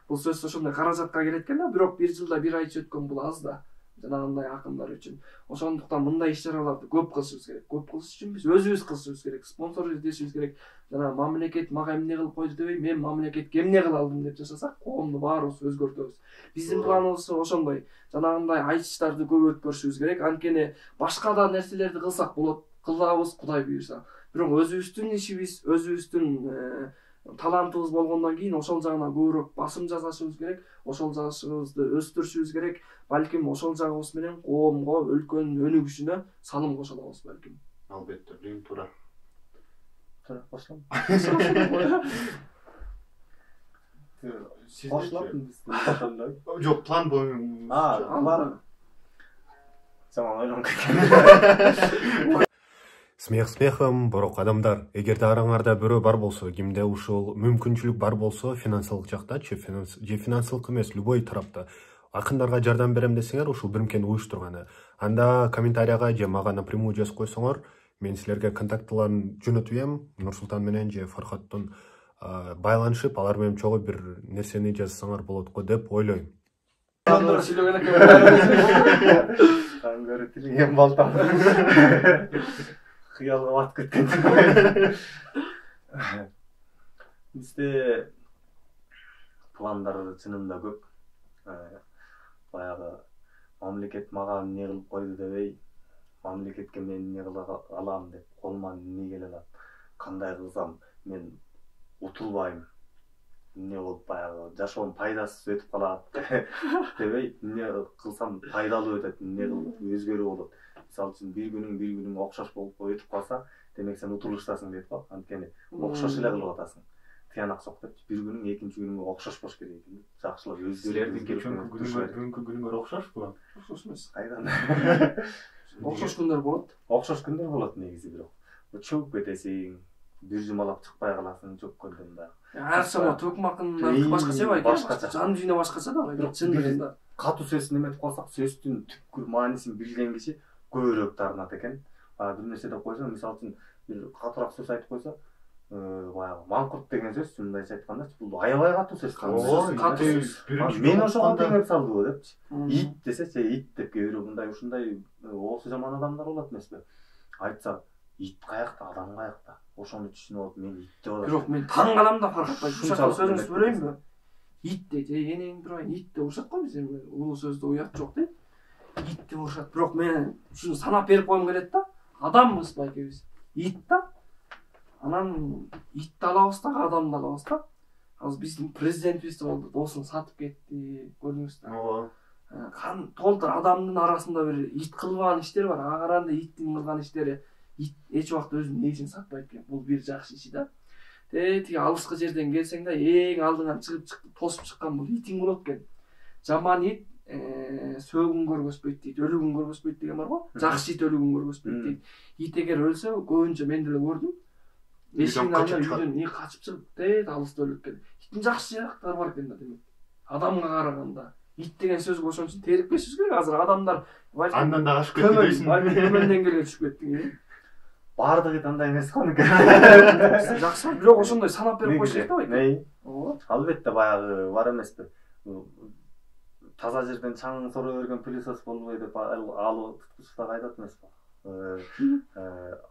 Бул сөзсүз ошондой каражатка келет экен да, бирок бир жылда бир айчы өткөн бул аз да. Жанагындай акындар үчүн. Ошондуктан мындай иш-чараларды көп кылышыбыз керек. Көп кылыш үчүн биз өзүбүз кылышыбыз керек. Спонсор издешибиз керек. Жана мамлекет мага эмне кылып койду дебей, мен мамлекетке эмне кыла алдым деп жашасак, коомду баарыбыз өзгөртөбүз. Биздин планыбыз ошондой. Жанагындай айтыштарды көп өткөрүшүбүз керек. Анткени башка да нерселерди кылсак болот. Кылабыз, Кудай буйруса. Бирок өзүбүздүн ишибиз, өзүбүздүн талантыбыз болгондон кийин ошол жагына көбүрөөк басым жасашыбыз керек. Ошол жашыбызды өстүрүшүбүз керек. Балким ошол жагыбыз менен коомго, өлкөнүн өнүгүшүнө салым кошо алабыз балким. Албетте, бирин туура. Туура кошулам. Сиз Кошулам биз. Жок, план боюнча. План. Жаман ойлонуп кеткен. Смех смехом, бирок адамдар, эгерде араңарда бирөө бар болсо, кимде ушул мүмкүнчүлүк бар болсо, финансылык жакта же финансылык эмес, любой тарапта акындарга жардам берем десеңер, ушул биримкени уюштурганы. Анда комментарийга же мага напрямую жазып койсоңор, мен силерге контактыларын жөнөтүп эм, Нурсултан менен же Фархаттын байланышып, алар менен чогуу бир нерсени жазсаңар болот го деп ойлойм. Андыр сүйлөгөн экен. Тангыры тилген балтам. Кыялга батып кеткен. Бизде пландар чынында көп. Баягы мамлекет мага эмне кылып койду дебей, мамлекетке мен эмне кыла алам деп колуман эмне келе алат, кандай кылсам мен утулбайм, эмне болуп баягы жашоом пайдасыз өтүп калат дебей, эмне кылсам пайдалуу өтөт, эмне кылып өзгөрүү болот. Мисалы үчүн бир күнүң окшош болуп өтүп калса, демек сен утулуштасың дейт го. Анткени окшош эле кылып атасың. Тыянак жок деп, бир күнүң экинчи күнүңгө окшош болуш керек экен. Жакшылап өзгөрүү керек. Бүгүнкү күнүңөр окшош булам. Окшош эмес. Кайдан? Окшош күндөр болот. Окшош күндөр болот негизи, бирок чөгүп кетесиң, бир жумалап чыкпай каласың чөккөндөн да. Ар сама төкмакындар башкача байке. Башкача. Жан дүйнө башкача да, бирок чындыгында. Катуу сөз неметип калсак, сөздүн түпкүр маанисин билген киши көбүрөөк таарынат экен. Бир нерсе деп койсо, мисалы үчүн бир катуураак сөз айтып койсо, баягы маңкурт деген сөз, мындайча айтканда, бул аябай катуу сөз. Мен ошого теңеп салдыбы депчи. Ит десечи, ит деп кээ бирөө мындай ушундай оосу жаман адамдар болот эмеспи? Айтса, ит каякта, адам каякта? Ошону түшүнүп алып, мен ит деп атам. Бирок мен таң калам да Фархатбай. Ушакка сөзүңүздү бөлөйүнбү? Ит дейт, эне турайын, ит деп урушат го, биз эми улуу сөздө уят жок дейт. Ит деп урушат. Бирок мен ушуну санап берип койгум келет да. Адамбыз байкебиз. Ит да. Анан итти алабыз да, адамды алабыз да. Азыр биздин президентибиз болду, досун сатып кетти, көрдүңүз да. Ооба. Толтур адамдын арасында бир ит кылбаган иштер бар. Агаранда иттин кылган иштери ит эч убакта өзүнүн эгизин сатпайт экен. Бул бир жакшы иши да. Тиги алыскы жерден келсең да, эң алдыңан чыгып тосуп чыккан бул итиң болот экен. Жаман ит сөгүн көргөзбөйт дейт, өлүгүн көргөзбөйт деген бар го. Жакшы ит өлүгүн көргөзбөйт дейт. Ит эгер өлсө, көбүнчө мен деле көрдүм. Эшиктин алдынан үйдөн качып чыгып дейт, алыста өлүп кетет. Иттин жакшы жактары бар экен да, демек. Адамга караганда ит деген сөзгө ошон үчүн терикпешибиз керек. Азыр адамдар андан да ашып кетти дейсиң. Төмөн деңгээлге түшүп кеттиң. Бардыгы андай эмес го. Жакшы, бирок ошондой санап берип коюш керек да байке. Ооба. Албетте баягы бар эмеспи. Таза жерден чаң сора берген пылесос болбой деп алып туткучтар айтат эмеспи?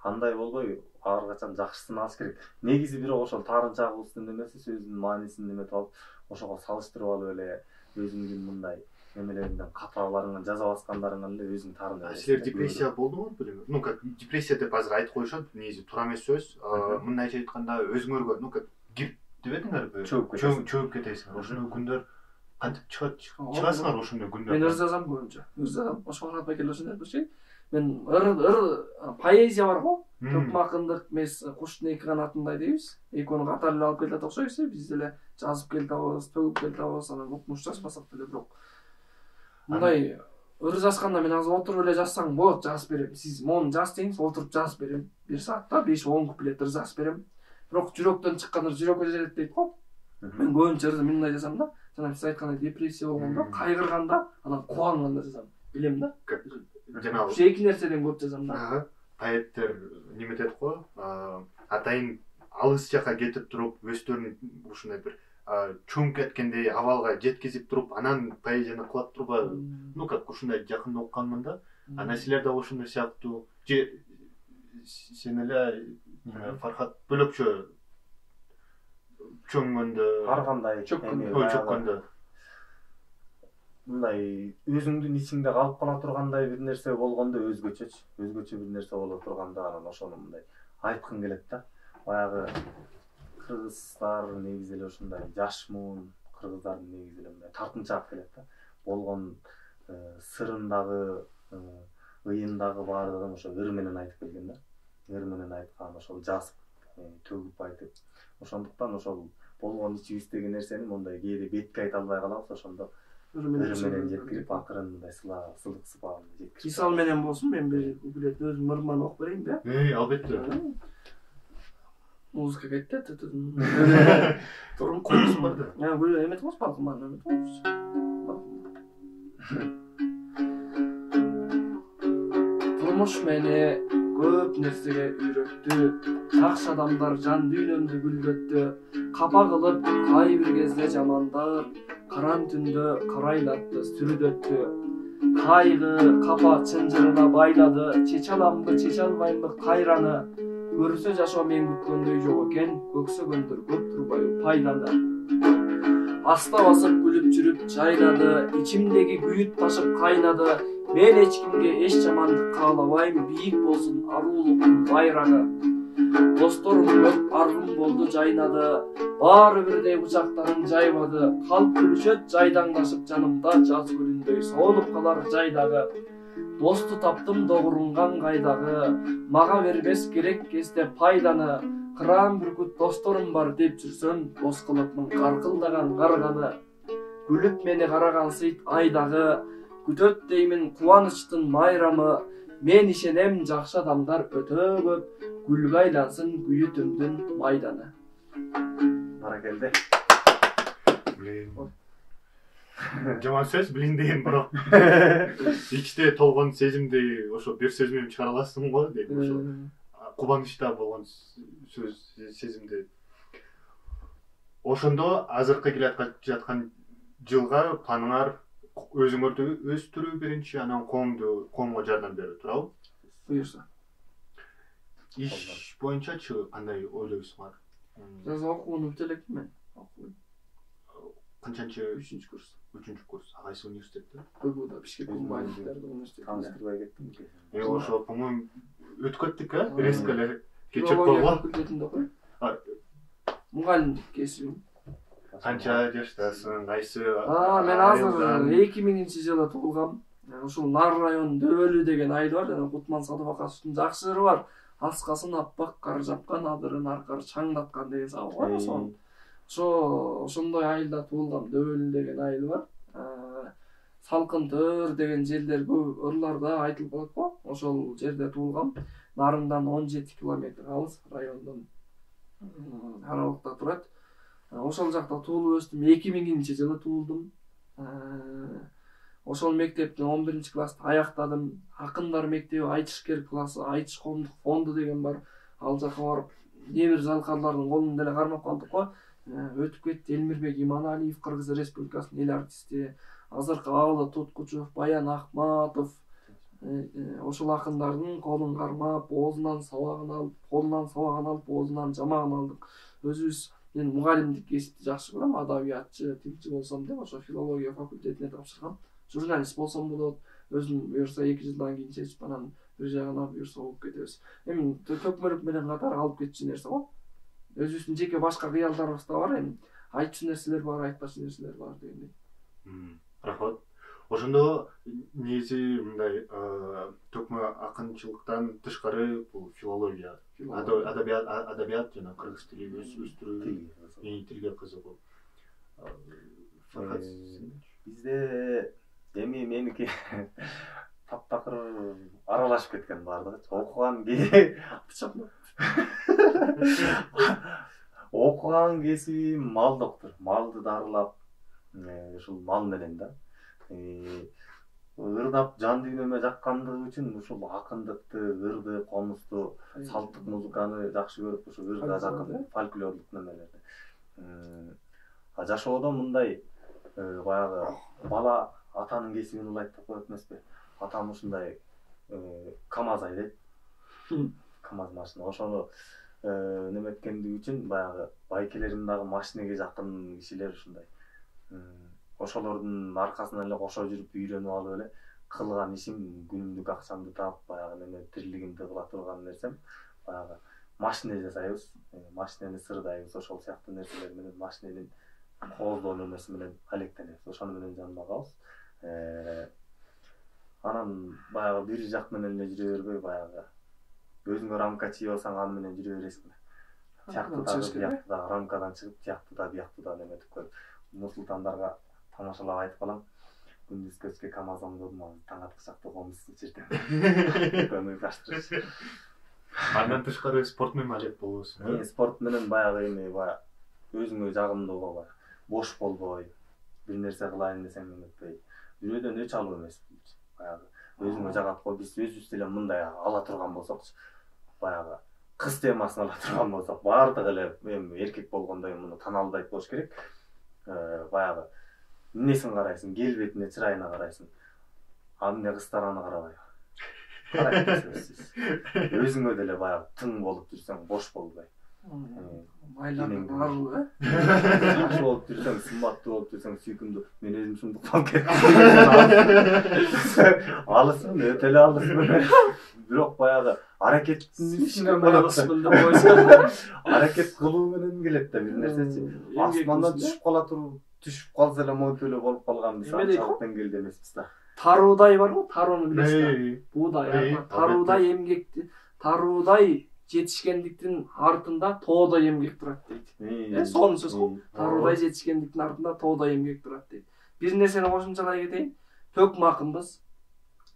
Андай болбой, ар качан жакшысын алыш керек. Негизи бирок ошол таарынчагыбыздын немеси, сөздүн маанисин неметип алып, ошого салыштырып алып эле өзүңдүн мындай немелериңден каталарыңан жаза баскандарыңан эле өзүң таарына. Силер депрессия болдуңу билем. Ну как депрессия деп азыр айтып коюшат, негизи туура эмес сөз. Мындайча айтканда өзүңөргө, ну как гип дебедиңерби? Чөгүп кетесиңер. Ошондой күндөр кантип чыгасыңар ошондой күндөр? Мен ырзазам көбүнчө. Ырзазам. Ошол байке ошондой айтпачы. Мен поэзия бар го. Төкмакындык эмес, куштун эки канатындай дейбиз. Экөөнү катар эле алып келет окшойбуз. Биз деле жазып келатабыз, төгүп келатабыз, анан укмуш жазбасак деле бирок мындай ыр жазганда мен азыр отуруп эле жазсаң болот, жазып берем. Сиз мону жаз деңиз, отуруп жазып берем. 1 саатта 5-10 куплет ыр жазып берем. Бирок жүрөктөн чыккан ыр жүрөккө жетет дейт го. Мен көбүнчө ырды мындай жазам да. Жана сиз айткандай депрессия болгондо, кайгырганда, анан кубанганда жазам. Билем да. Жанагы эки нерседен көп жазам да. поэттер неметет го, атайын алыс жака кетип туруп, өздөрүнүн ушундай бир чоң кеткендей абалга жеткизип туруп, анан поэзияны кылат турбайбы? Ну как ушундай жакын окканмын да. Ана силер да ошондой сыяктуу же сен эле Фархат бөлөкчө чөңгөндө, ар кандай чөккөндө мындай өзүңдүн ичиңде калып кала тургандай бир нерсе болгондо өзгөчө бир нерсе боло турганда анан ошону мындай айткым келет да. Баягы кыргыздар негизи эле ушундай жашмун, кыргыздардын негизи эле мындай тартынчаак келет да. Болгон сырындагы, ыйындагы баардыгын ошо ыр менен айтып келген да. Ыр менен айткан, ошол жазып, төгүп айтып. Ошондуктан ошол болгон ичибиздеги нерсени мондай кээде бетке айта албай калабыз, ошондо ыр менен жеткирип, акырын мындай сылдык сыпагын жеткирип. Мисал менен болсун, мен бир куплет өзүм ырман окуп берейинби? Албетте. Музыка кетти. Турум коюш барды. Бул эмет болсо балкыман эмет болсо. Турмуш мени көп нерсеге үйрөттү. Жакшы адамдар жан дүйнөмдү гүлдөттү. Капа кылып кайбир кезде жамандар, каран түндө карайлатты, сүрүдөттү. Кайгы капа чынжырына байлады. Чече аламбы, чече албаймбы кайраны. Көрсө жашоо мен күткөндөй жок экен, көксөгөндөр көп турбайбы пайданы. Аста басып күлүп жүрүп жайнады, ичимдеги күйүт ташып кайнады. Мен эч кимге эч жамандык каалабайм, бийик болсун арулуктун байрагы. Досторум көп аргым болду жайнады, баары бирдей кучактарын жайбады. Калп күлүшөт жайдаңдашып жанымда, жаз гүлүндөй соолуп калар жайдагы. Досту таптым догурунган кайдагы, мага бербес керек кезде пайданы. Кыран бүркүт досторум бар деп жүрсөм, дос кылыпмын каркылдаган карганы. Күлүп мени караган сыйт айдагы, күтөт деймин кубанычтын майрамы. Мен ишенем жакшы адамдар өтө көп, гүлгө айлансын күйүтүмдүн майданы. Баракелде. Жаман сөз билин деген бирок ичте толгон сезимди ошо бир сөз менен чыгара аласың го дейм. Ошо кубанычта болгон сөз сезимди. Ошондо азыркы келе жаткан жылга планыңар өзүңөрдү өстүрүү биринчи, анан коомго жардам берүү, туурабы? Буюрса. Иш боюнчачы кандай ойлойсуңар? Жаза окууну бүтө элекмин мен. Канчанчы? 3-курс. 3-курс. Кайсы университетте? КГУда, Бишкек гуманитардык университетинде. Таныстырбай кеттим. Ошо, по-моему, өтүп кеттик, резко эле кечип Филология койгон. факультетинде окуйм. Мугалимдик кесибим. Канча жаштасың, кайсы? Мен азыр 2000-жылы туулгам. Ушул Нар район Дөөлү деген айыл бар, жана Кутман Садыбакасовдун жакшы ыры бар. Аскасын аппак кар жапкан, адырын аркар чаңдаткан деген сабак бар ошол. Ошондой айылда туулгам, Дөөлү деген айыл бар. Салкын Төр деген жерлер көп ырларда айтылып калат го. Ошол жерде туулгам. Нарындан 17 километр алыс райондон аралыкта турат. Ошол жакта туулуп өстүм. 2000-жылы туулдум. Ошол мектептин 11-класты аяктадым. Акындар мектеби Айтышкер классы, Айтыш коомдук фонду деген бар. Ал жака барып, небир залкарлардын колун деле кармап калдык го. Өтүп кетти Элмирбек Иманалиев, Кыргыз Республикасынын эл артисти, азыркы Абалы Туткучев, Баян Акматов. Ошол акындардын колун кармап, оозунан сабагын алып, колунан сабагын алып, оозунан жамагын алдык. Өзүбүз мен мугалимдик кесипти жакшы көрөм, адабиятчы, тилчи болсом деп ошо филология факультетине тапшыргам. Журналист болсом болот. Өзүм буюрса 2 жылдан кийин чечип анан бир жагына буюрса болуп кетебиз. Эми төкмөлүк менен катар алып кетчү нерсе го. Өзүбүздүн жеке башка кыялдарыбыз да бар, эми айтчу нерселер бар, айтпачу нерселер бар дегендей. Рахмат. Ошондо негизи мындай төкмө акынчылыктан тышкары бул филология, адабият жана кыргыз тили өстүрүү, тилге кызыгуу. Бизде эми меники таптакыр аралашып кеткен баардыгы. Окуган кесибим малдыктыр. Малды дарылап, ушул мал менен да. ырдап жан дүйнөмө жаккандыгы үчүн ушул акындыкты, ырды, комузду, салттык музыканы жакшы көрүп, ошо ырга жакын фольклорлук немелерди. Жашоодо мындай баягы бала атанын кесибин улайт деп коет эмеспи? Атам ушундай КамАЗ айдайт. КамАЗ машина. Ошону неметкендиги үчүн баягы байкелерим дагы машинеге жакын кишилер ушундай. Ошолордун аркасынан эле кошо жүрүп үйрөнүп алып эле кылган ишим, күнүмдүк акчамды таап баягы неме тирилигимди кыла турган нерсем баягы машина жасайбыз, машинени сырдайбыз, ошол сыяктуу нерселер менен машиненин кооздоо немеси менен алектенебиз. Ошону менен жанбагабыз. Анан баягы бир жак менен эле жүрө бербей баягы өзүңө рамка чийип алсаң аны менен жүрө бересиң. Тияктуу да рамкадан чыгып, тияктуу да бияктуу да неметип коюп, Нурсултандарга тамашалап айтып калам. Күндүз көчкө КамАЗ оңдодум, таң аткычакта комузду жерде. Көмүп баштырыш. Андан тышкары спорт менен алек болосуң. Спорт менен баягы эми баягы өзүңө жагымдуу баягы бош болбой, бир нерсе кылайын десең эметпей, дүйнөдөн өч алуу эмес. Баягы өзүңө жагат го, биз өзүбүз деле мындай ала турган болсокчу, баягы кыз темасын ала турган болсок, баардыгы эле эми эркек болгондой муну таналбайт болуш керек. Баягы эмнесин карайсың, келбетине, чырайына карайсың. Аны кыздар аны карабайбы. Өзүңө деле баягы тың болуп жүрсөң, бош болбой. Майларды баарбы? Жакшы болуп жүрсөң, сымбаттуу болуп жүрсөң, сүйкүмдүү. Мен өзүм ушундук болуп кеттим. Алысмын, өтө эле алысмын. Бирок баягы аракеттин ичине алысмын деп койсоң, аракет кылуу менен келет да бир нерсечи. Асмандан түшүп кала туруп, түшүп калса эле монтөлө болуп калган мисалчалык деңгээлде эмеспиз да. Таруудай бар го, тарууну билесиз. Буудай, таруудай эмгекти, таруудай жетишкендиктин артында тоодай эмгек турат дейт. Сонун сөз го. Таруудай жетишкендиктин артында тоодай эмгек турат дейт. Бир нерсени кошумчалай кетейин. Төкмакынбыз.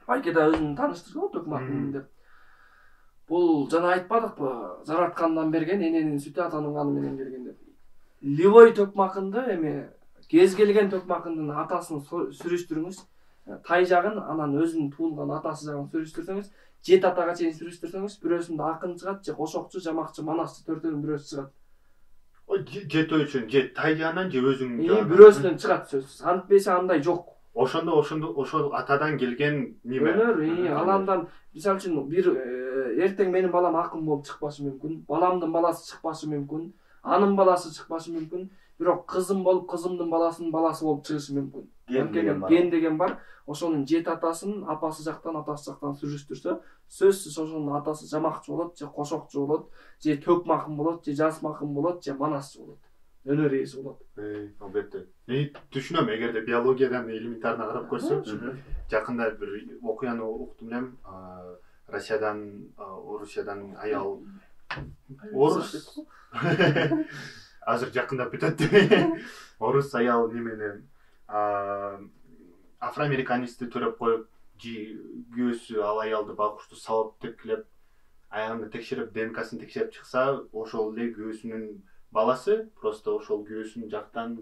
Байке да өзүн тааныштырды го төкмакын деп. Бул жана айтпадыкпы, жараткандан берген эненин сүтү атанын каны менен келген деп. Ливой төкмакынды эми кез келген төкмакындын атасын сүрүштүрүңүз. Тай жагын, анан өзүнүн туулган атасы жагын сүрүштүрсөңүз, жет атага чейин сүрүштүрсөңүз, бирөөсүндө акын чыгат, же кошокчу, жамакчы, манасчы төртөөнүн бирөөсү чыгат. Жет үчүн, жет тай жагынан же өзүңүн жагынан. Бирөөсүнөн чыгат сөзсүз. Антпесе андай жок. Ошол атадан келген неме. Өнөр, аландан мисалы үчүн бир эртең менин балам акын болуп чыкпашы мүмкүн, баламдын баласы чыкпашы мүмкүн, анын баласы чыкпашы мүмкүн, бирок кызым болуп кызымдын баласынын баласы болуп чыгышы мүмкүн. Ген деген бар. Ошонун жет атасын апасы жактан, атасы жактан сүрүштүрсө, сөзсүз ошонун атасы жамакчы болот, же кошокчу болот, же төкмакын болот, же жасмакын болот, же манасчы болот. Өнөр ээси болот. Албетте. Түшүнөм, эгерде биологиядан элементарына карап көрсөк, жакында бир окуяны уктум элем. Орусиядан аял орус. Азыр жакында бүтөт. Орус аял немени афроамериканецти төрөп коюп, күйөөсү ал аялды багыштуу сабап текилеп, аягын текшерип, ДНКсын текшерип чыкса, ошол эле күйөөсүнүн баласы, просто ошол күйөөсүнүн жактан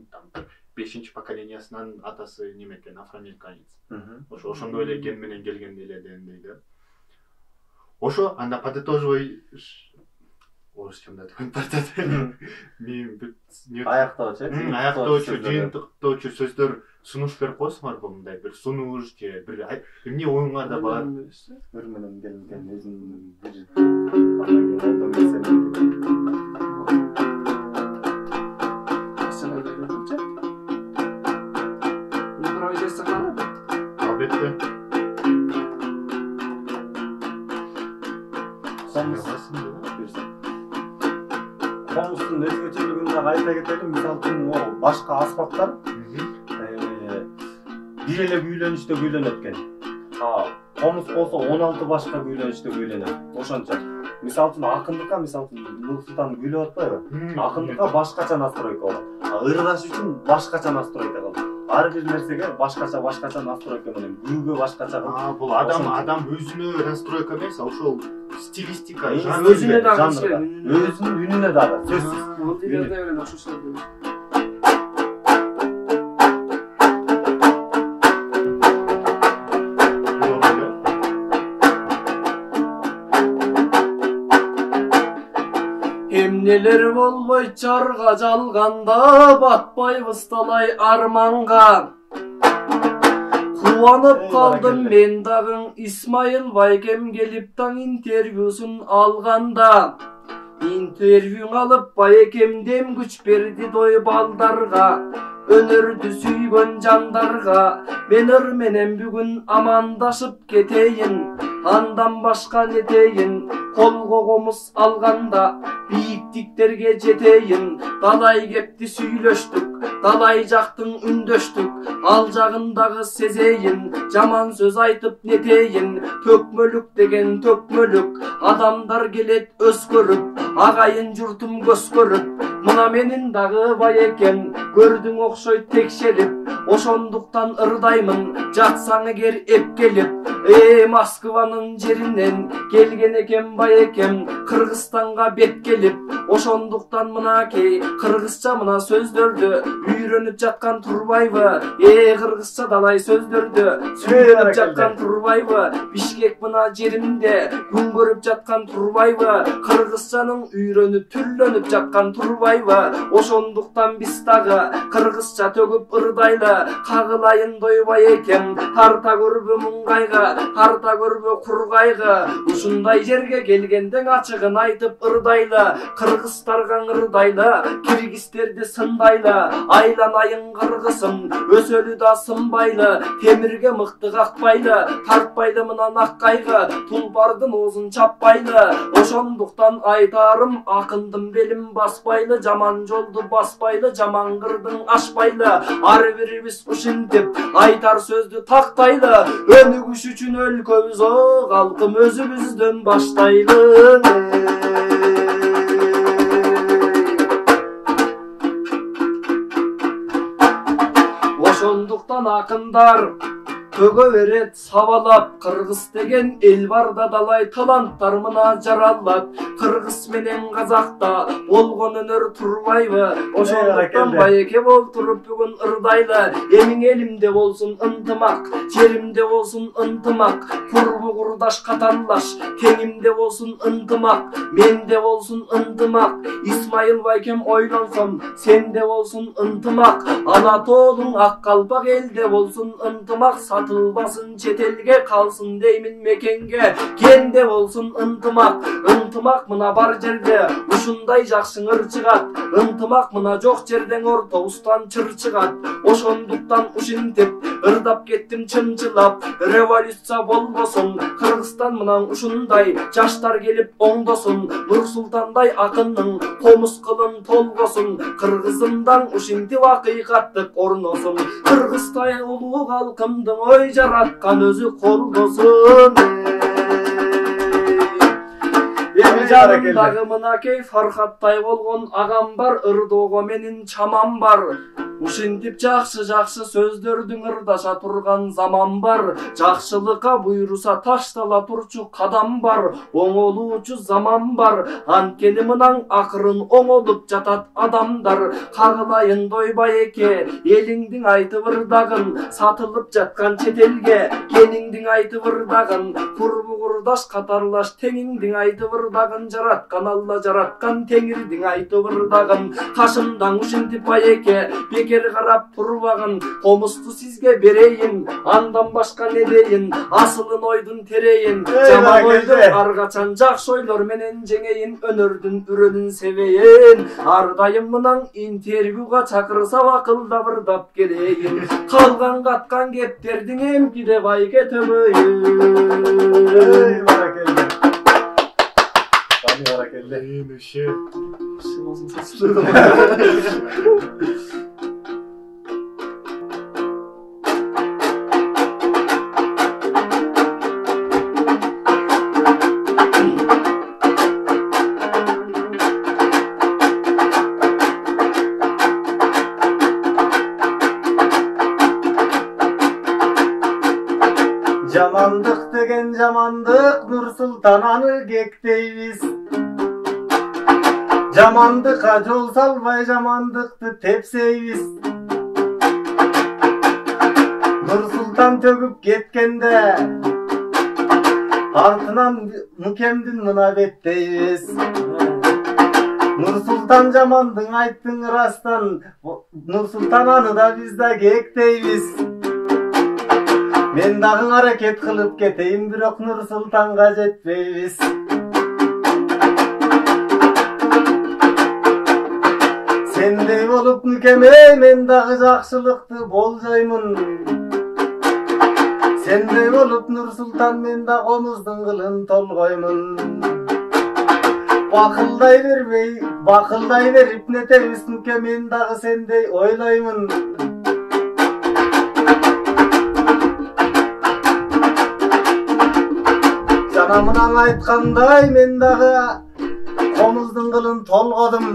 5-чи поколениясынан атасы неме экен, афроамериканец. Ошондой эле ген менен келген эле дейт. Ошо анда подытоживай орусчамда деп айтат. Мен аяктоочу, жыйынтыктоочу сөздөр сунуш берип коесуңарбы, мындай бир сунуш же бир эмне оюңарда бар? Бир менен келген өзүнүн бир албетте. Комуздун өзгөчөлүгүн да айта кетели. Мисалы үчүн, башка аспаптар бир эле күүлөнүштө күүлөнөт экен. Комуз болсо 16 башка күүлөнүштө күүлөнөт. Ошончо. Мисалы үчүн акындыкка, мисалы үчүн Нурсултан күйлөп атпайбы? Акындыкка башкача настройка болот. Ырдаш үчүн башкача настройка болот. Ар бир нерсеге башкача настройка менен, күүгө башкача. Бул адам өзүнө настройка эмес, ошол стилистика, өзүнө дагы өзүнүн үнүнө дагы сөзсүз. Бул дегенде эле ошол. Нелер болбойт жарга жалганда, батпайбыз талай арманга. Кубанып калдым мен дагы Исмайыл Байкем келип таң интервьюсун алганда. Интервью алып Байкем дем күч берди дой балдарга. Өнөрдү сүйгөн жандарга мен ыр менен бүгүн амандашып кетейин. Андан башка нетейин, колго комуз алганда бийиктиктерге жетейин. Далай кепти сүйлөштүк, далай жактың үндөштүк, ал жагындагы сезейин. Жаман сөз айтып нетейин, төкмөлүк деген төкмөлүк. Адамдар келет өскөрүп, агайын журтум көз көрүп. Мына менин дагы Байекем, көрдүң окшойт текшерип. Ошондуктан ырдаймын, жатсаң эгер эп келип. Москванын жеринен келген экен Байекем, Кыргызстанга бет келип. Ошондуктан мынакей кыргызча мына сөздөрдү үйрөнүп жаткан турбайбы? Кыргызча далай сөздөрдү сүйлөнүп жаткан турбайбы? Бишкек мына жеринде күн көрүп жаткан турбайбы? Кыргызчанын үйрөнүп түрлөнүп жаткан турбайбы? Ошондуктан биз дагы кыргызча төгүп ырдайлы. Кагылайын дой Байекем, тарта көрбө муңгайга, тарта көрбө кургайга. Ушундай жерге келгенден ачыгын айтып ырдайлы. Кыргыздарга ырдайлы, киргиздерди сындайлы. Айланайын кыргызым, өсөлү да сынбайлы. Темирге мыкты какпайлы, тартпайлы мына наккайга. Тулпардын оозун чаппайлы. Ошондуктан айтарым, акындын белин баспайлы. Жаман жолду баспайлы, жаман кырдың ашпайлы. Ар бирибиз ушинтип айтар сөздү тактайлы. Өнүгүш үчүн өлкөбүз калкым өзүбүздөн баштайлы. Ошондуктан акындар төгө берет сабалап. Кыргыз деген эл барда далай таланттар мына жаралат. Кыргыз менен казакта болгон өнөр турбайбы? Ошондуктан Байеке болтуруп бүгүн ырдайлы. Эмиң элимде болсун ынтымак, жеримде болсун ынтымак. Курбу курдаш катарлаш, теңимде болсун ынтымак. Менде болсун ынтымак. Исмайыл Байкем ойлонсом, сенде болсун ынтымак. Ана тоолуң ак калпак элде болсун ынтымак. Сатылбасын чет элге, калсын деймин мекенге. Кенде болсун ынтымак. Ынтымак мына бар жерде ушундай жакшы ыр чыгат. Ынтымак мына жок жерден ортобустан чыр чыгат. Ошондуктан ушинтип ырдап кеттим чымчылап. Революция болбосун, Кыргызстан мынан ушундай жаштар келип оңдосун. Нур-Султандай акынның комуз кылын толгосун. Кыргызымдан ушинтип акыйкаттык орносун. Кыргызтай улуу калкымдын ой жараткан өзү колдосун. Эми жанымдагы мынакей Фархаттай болгон агам бар. Ырдоого менин чамам бар. Ушинтип жакшы сөздөрдүн ырдаша турган заман бар. Жакшылыкка буйруса таштала турчу кадам бар. Оңолуучу заман бар. Анткени мынан акырын оңолуп жатат адамдар. Кагылайын дой Байеке, элиңдин айтып ырдагын. Сатылып жаткан чет элге кениңдин айтып ырдагын. Курбу курдаш катарлаш теңиңдин айтып ырдагын. Жараткан Алла жараткан теңирдин айтып ырдагын. Кашымдан ушинтип Байеке бекер карап турбагын. Комузду сизге берейин, андан башка не дейин? Асылын ойдун терейин. Жаман ойду ар качан жакшы ойлор менен жеңейин. Өнөрдүн үрөнүн себейин. Ар дайым мынан интервьюга чакырса акылдап ырдап келейин. Калган каткан кептердин эмкиде Байке төбөйүн. Жамандык деген жамандык, Нур-Султан аны кектейбиз. Жамандыкка жол салбай жамандыкты тепсейбиз. Нур-Султан төгүп кеткенде артынан Мукемдин мына беттейбиз. Нурсултан жамандың айттың растан, Нурсултан аны да биз да кектейбиз. Мен дагы аракет кылып кетейин, бирок Нурсултанга жетпейбиз. Сендей болуп нүкеме мен дагы жакшылыкты болжоймун. Сендей болуп Нурсултан мен да комуздун кылын толгоймун. Бакылдай берип нетебиз нүке, мен дагы сендей ойлоймун. Жанамынан айткандай мен дагы комуздун кылын толгодум.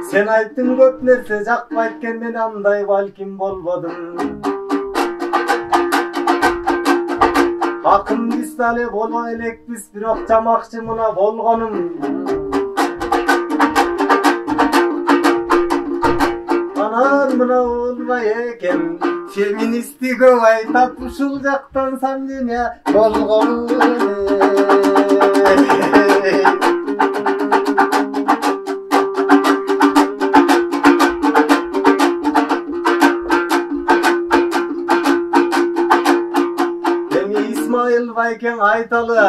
Sen ayttың көп нерсе жакпайт экен, мен андай балким болбодум. Акын биз дале боло элекпиз, бирок жамакчы мына болгонум. Анан мына болбой экен, феминисти көп айтат, ушул жактан сандеме болгонум. Байкен айталы,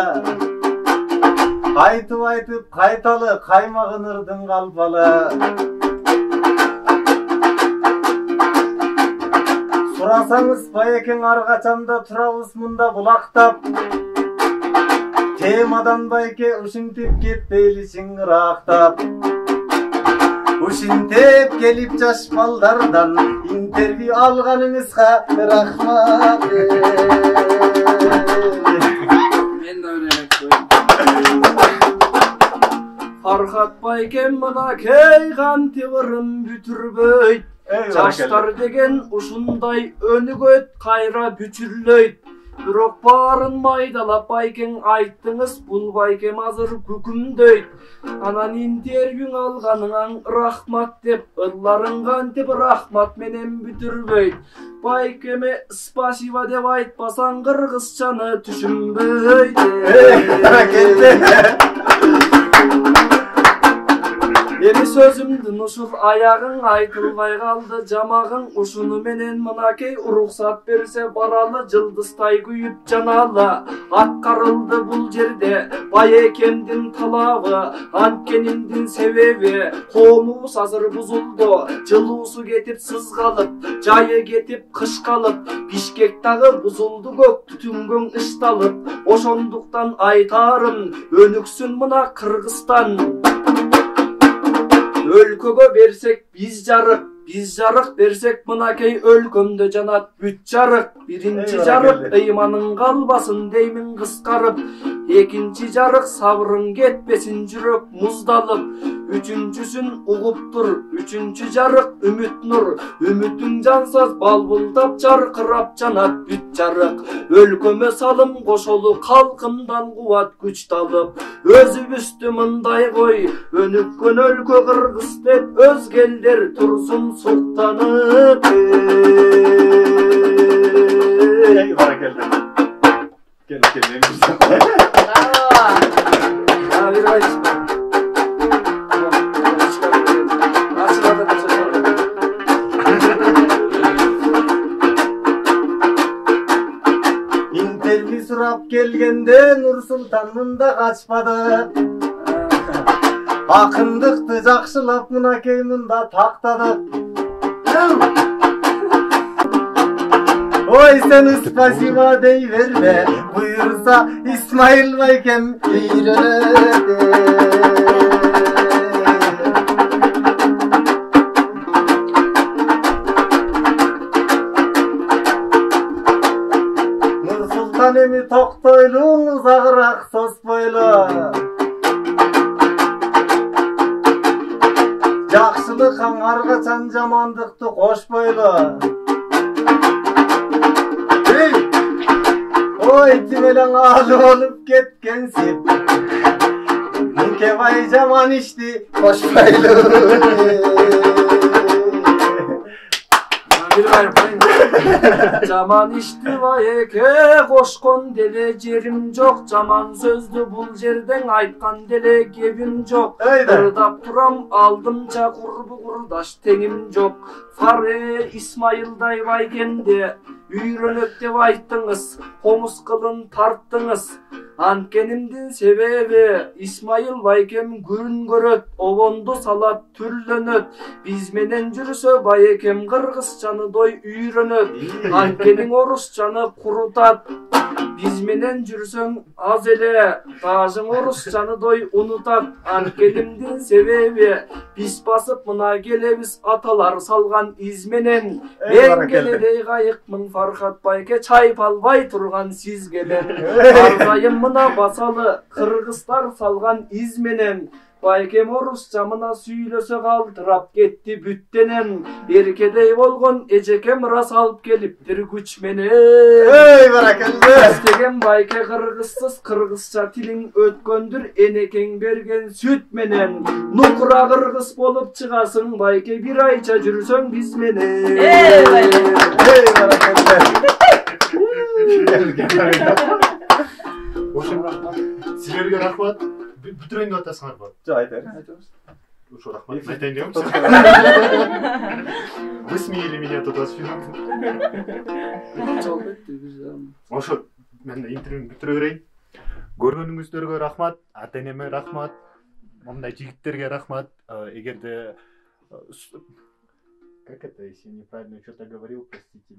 айтып кайталы, каймагын ырдың калпалы. Сурасаңыз байекең ар качанда турабыз мында булактап. Темадан байке ушинтип кетпейли чыңырактап. Ушинтип келип жаш балдардан интервью алганыңызга рахмат. Мен de öyle Farhat Bayken mına keygan tivırım bütürböyt. Жаштар деген ушундай өнүгөт, кайра бүтүрлөйт. Бирок баарын майдалап байкең айттыңыз, бул байкем азыр күкүмдөйт. Анан интервью алганыңан рахмат деп, ырларың кантип рахмат менен бүтүрбөйт. Байкеме спасибо деп айтпасаң кыргызчаны түшүнбөйт. Эми сөзүмдүн ушул аягың айтылбай калды, жамагың ушуну менен мынакей уруксат берсе баралы, жылдыздай күйүп жаналы. Аткарылды бул жерде Байекемдин талабы, анткениндин себеби коомубуз азыр бузулду. Жылуусу кетип сызгалып, жайы кетип кышкалып, Бишкек дагы бузулду, көк түтүнгөн ышталып. Ошондуктан айтарым, өнүксүн мына Кыргызстан. Өлкөгө берсек биз жарык берсек мынакей өлкөмдө жанат бүт жарык. Биринчи жарык ыйманың калбасын деймин кыскарып, экинчи жарык сабырың кетпесин жүрөк муздалып, үчүнчүсүн угуп тур, үчүнчү жарык үмүт нур, үмүтүң жансаз балбылдап жаркырап жанат бүт жарык. Өлкөмө салым кошолу калкымдан кубат күч талып, өзүбүздү мындай кой, өнүккөн өлкө Кыргыз деп өзге элдер турсун суктанып. Интервью сурап келгенде Нурсултан мында качпады. Акындыкты жакшылап мынакей мында тактадык. Ой, сени спасибо дей берме, буйрса Исмаил байкем үйрөнөт. Нурсултан эми токтойлу, узагыраак соспойлу. Жакшылык ар качан жамандыкты кошпойлу. Ой, тимелең алы болуп кеткенсип, Нүкебай жаман ишти кошпойлу. бир кайрып жаман ишти байеке кошкон деле жерим жок, жаман сөздү бул жерден айткан деле кебим жок. Ырдап турам алдымча курбу курдаш теңим жок. Фаре Исмайылдай байкемде үйрөнөт деп айттыңыз, комуз кылын тарттыңыз. Анткенимдин себеби Исмайыл байкем күн көрөт, обонду салат түрлөнөт. Биз менен жүрсө байкем кыргызчаны дой үйрөнөт. Анткенин орусчаны курутат. Биз менен жүрсөң аз эле, тажың орусчаны дой унутат. Анткенимдин себеби биз басып мына келебиз аталар салган из менен. Мен келедей кайыкмын Фархат байке, чайпалбай турган сиз менен. Арзайым мына басалы кыргыздар салган из менен. Байкем орусча мына сүйлөсө калтырап кетти бүттенен. Эркедей болгон эжекем рас алып келиптир күч менен. Эй, баракалла. Истеген байке кыргызсыз, кыргызча тилиң өткөндүр энекең берген сүт менен. Нукура кыргыз болуп чыгасың байке, бир айча жүрсөң биз менен. Эй, баракалла. Силерге рахмат. Бүтүрөйүн деп атасыңарбы? Жок, айтайын. Ошо рахмат. Айтайын дегем. Вы смели меня тут освинуть. Ошо мен интервьюну бүтүрө берейин. Көргөнүңүздөргө рахмат, ата-энеме рахмат, мындай жигиттерге рахмат. Эгерде как это, если неправильно что-то говорил, простите.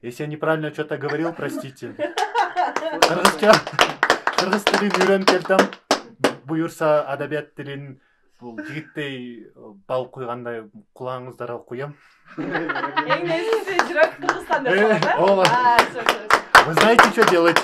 Если я неправильно что-то говорил, простите. Кыргыз тилин үйрөнүп келдим. Буюрса адабият тилин бул жигиттей бал куйгандай кулаңыздарга куям. Эң несиси жирак Кыргызстан деп коет, да? Вы знаете, что делать?